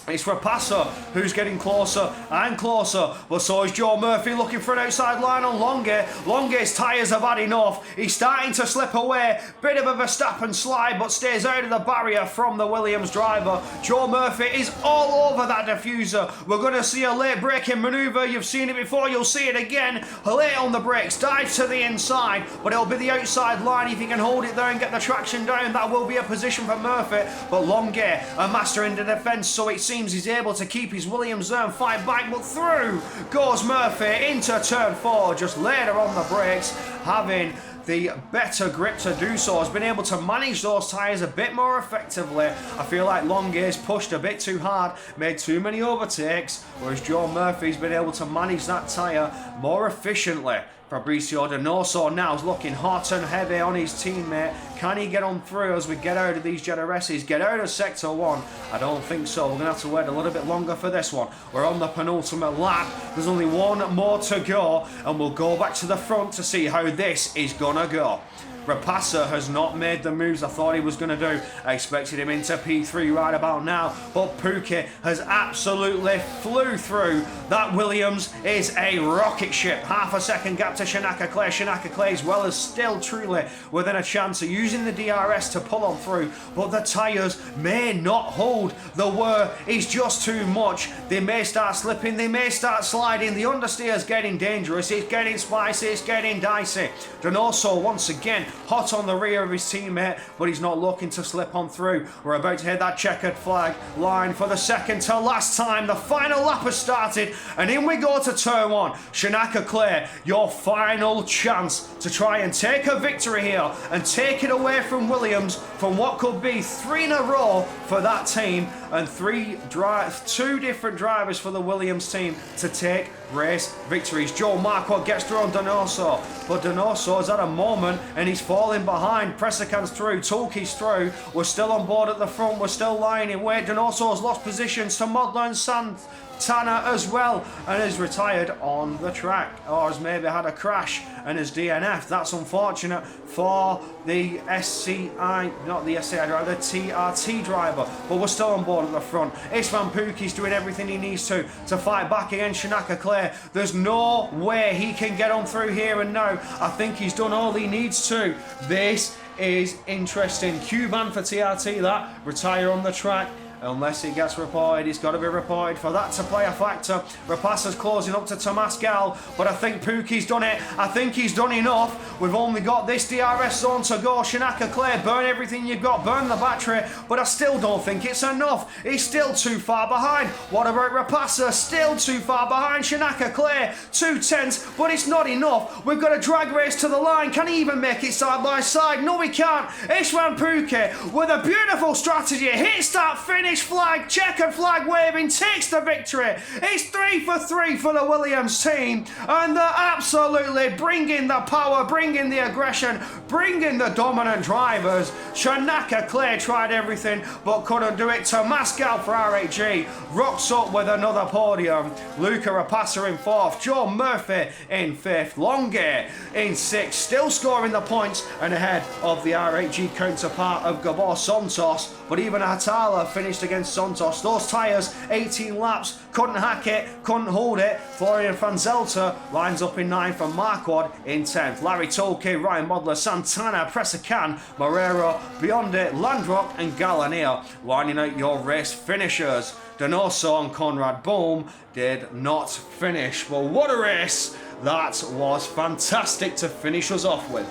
It's Rapassa who's getting closer and closer, but so is Joe Murphy looking for an outside line on Longuet. Longuet's tyres have had enough. He's starting to slip away. Bit of a Verstappen slide, but stays out of the barrier from the Williams driver. Joe Murphy is all over that diffuser. We're going to see a late braking manoeuvre. You've seen it before, you'll see it again. Late on the brakes, dives to the inside, but it'll be the outside line. If he can hold it there and get the traction down, that will be a position for Murphy. But Longuet, a master in the defence, so it seems he's able to keep his Williams there and fight back, but through goes Murphy into turn 4, just later on the brakes, having the better grip to do so, has been able to manage those tyres a bit more effectively. I feel like Longuet's pushed a bit too hard, made too many overtakes, whereas Joe Murphy's been able to manage that tyre more efficiently. Fabricio Donoso now is looking hot and heavy on his teammate. Can he get on through as we get out of these Jeddah-S's, get out of Sector 1? I don't think so. We're going to have to wait a little bit longer for this one. We're on the penultimate lap. There's only one more to go, and we'll go back to the front to see how this is going to go. Rapassa has not made the moves I thought he was going to do. I expected him into P3 right about now, but Pukki has absolutely flew through. That Williams is a rocket ship. Half a second gap to Shanaka Clay. Shanaka Clay as well is still truly within a chance of using the DRS to pull on through, but the tyres may not hold. The wear is just too much. They may start slipping, they may start sliding. The understeer is getting dangerous, it's getting spicy, it's getting dicey. Donoso once again hot on the rear of his teammate, but he's not looking to slip on through. We're about to hit that checkered flag line for the second to last time. The final lap has started, and in we go to turn 1. Shanaka Clay, your final chance to try and take a victory here and take it away from Williams from what could be 3 in a row for that team, and 2 different drivers for the Williams team to take race victories. Joe Marquardt gets through on Donoso, but Donoso's at a moment and he's falling behind. Pressakan's through, Tulki's through. We're still on board at the front, we're still lying in wait. Donoso's lost positions to Modler and Santana as well, and is retired on the track, or has maybe had a crash and is DNF. That's unfortunate for the SCI, not the SCI driver, the TRT driver, but we're still on board at the front. Istvan Pukki's doing everything he needs to fight back against Shanaka Clay. There's no way he can get on through here and now. I think he's done all he needs to. This is interesting. Q-ban for TRT, that. Retire on the track. Unless it gets reported, it's got to be reported for that to play a factor. Rapassa's closing up to Tomas Gal, but I think Pukki's done it. I think he's done enough. We've only got this DRS zone to go. Shanaka Clay, burn everything you've got, burn the battery, but I still don't think it's enough. He's still too far behind. What about Rapassa? Still too far behind. Shanaka Clay, 2/10, but it's not enough. We've got a drag race to the line. Can he even make it side by side? No, he can't. Istvan Pukki with a beautiful strategy. Hit, start, finish. Finish flag, checkered flag waving, takes the victory. It's 3 for 3 for the Williams team, and they're absolutely bringing the power, bringing the aggression, bringing the dominant drivers. Shanaka Clay tried everything but couldn't do it. Tomascal for RAG rocks up with another podium. Luca Rapassa in 4th, Joe Murphy in 5th, Longe in 6th, still scoring the points and ahead of the RAG counterpart of Gabor Santos, but even Atala finished against Santos. Those tyres, 18 laps, couldn't hack it, couldn't hold it. Florian van Zelter lines up in 9th and Marquardt in 10th. Larry Tolke, Ryan Modler, Santana, Pressacan, Morero, Biondi, Landrock and Galanier lining out your race finishers. Donoso and Conrad Bohm did not finish, but what a race! That was fantastic to finish us off with.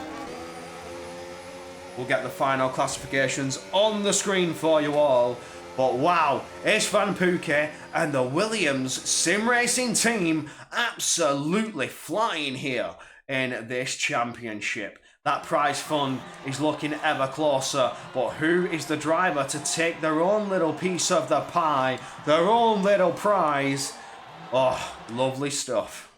We'll get the final classifications on the screen for you all. But wow, Istvan Pukki and the Williams sim racing team absolutely flying here in this championship. That prize fund is looking ever closer, but who is the driver to take their own little piece of the pie, their own little prize? Oh, lovely stuff.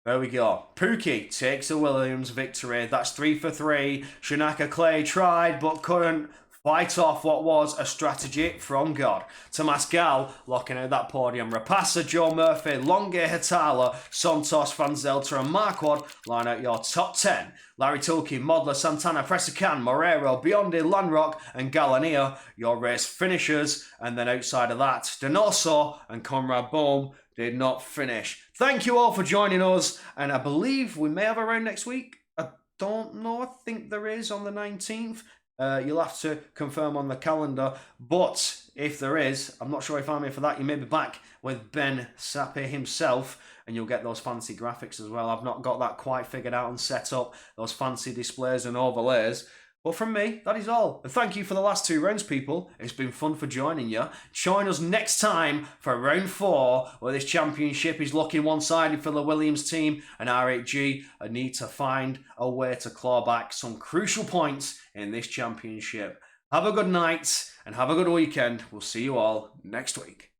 There we go. Pukki takes a Williams victory. That's 3 for 3. Shanaka Clay tried but couldn't fight off what was a strategy from God. Tomascal locking out that podium. Rapassa, Joe Murphy, Longe Hitala, Santos, Van Zelter and Marquardt line out your top 10. Larry Tolkien, Modler, Santana, Pressacan, Morero, Biondi, Landrock and Galania, your race finishers. And then outside of that, Donoso and Conrad Bohm did not finish. Thank you all for joining us, and I believe we may have a round next week. I don't know, I think there is on the 19th. You'll have to confirm on the calendar, but if there is, I'm not sure if I'm here for that. You may be back with Ben Sappe himself, and you'll get those fancy graphics as well. I've not got that quite figured out and set up, those fancy displays and overlays. But from me, that is all. And thank you for the last 2 rounds, people. It's been fun for joining you. Join us next time for round 4, where this championship is looking one-sided for the Williams team, and RAG need to find a way to claw back some crucial points in this championship. Have a good night and have a good weekend. We'll see you all next week.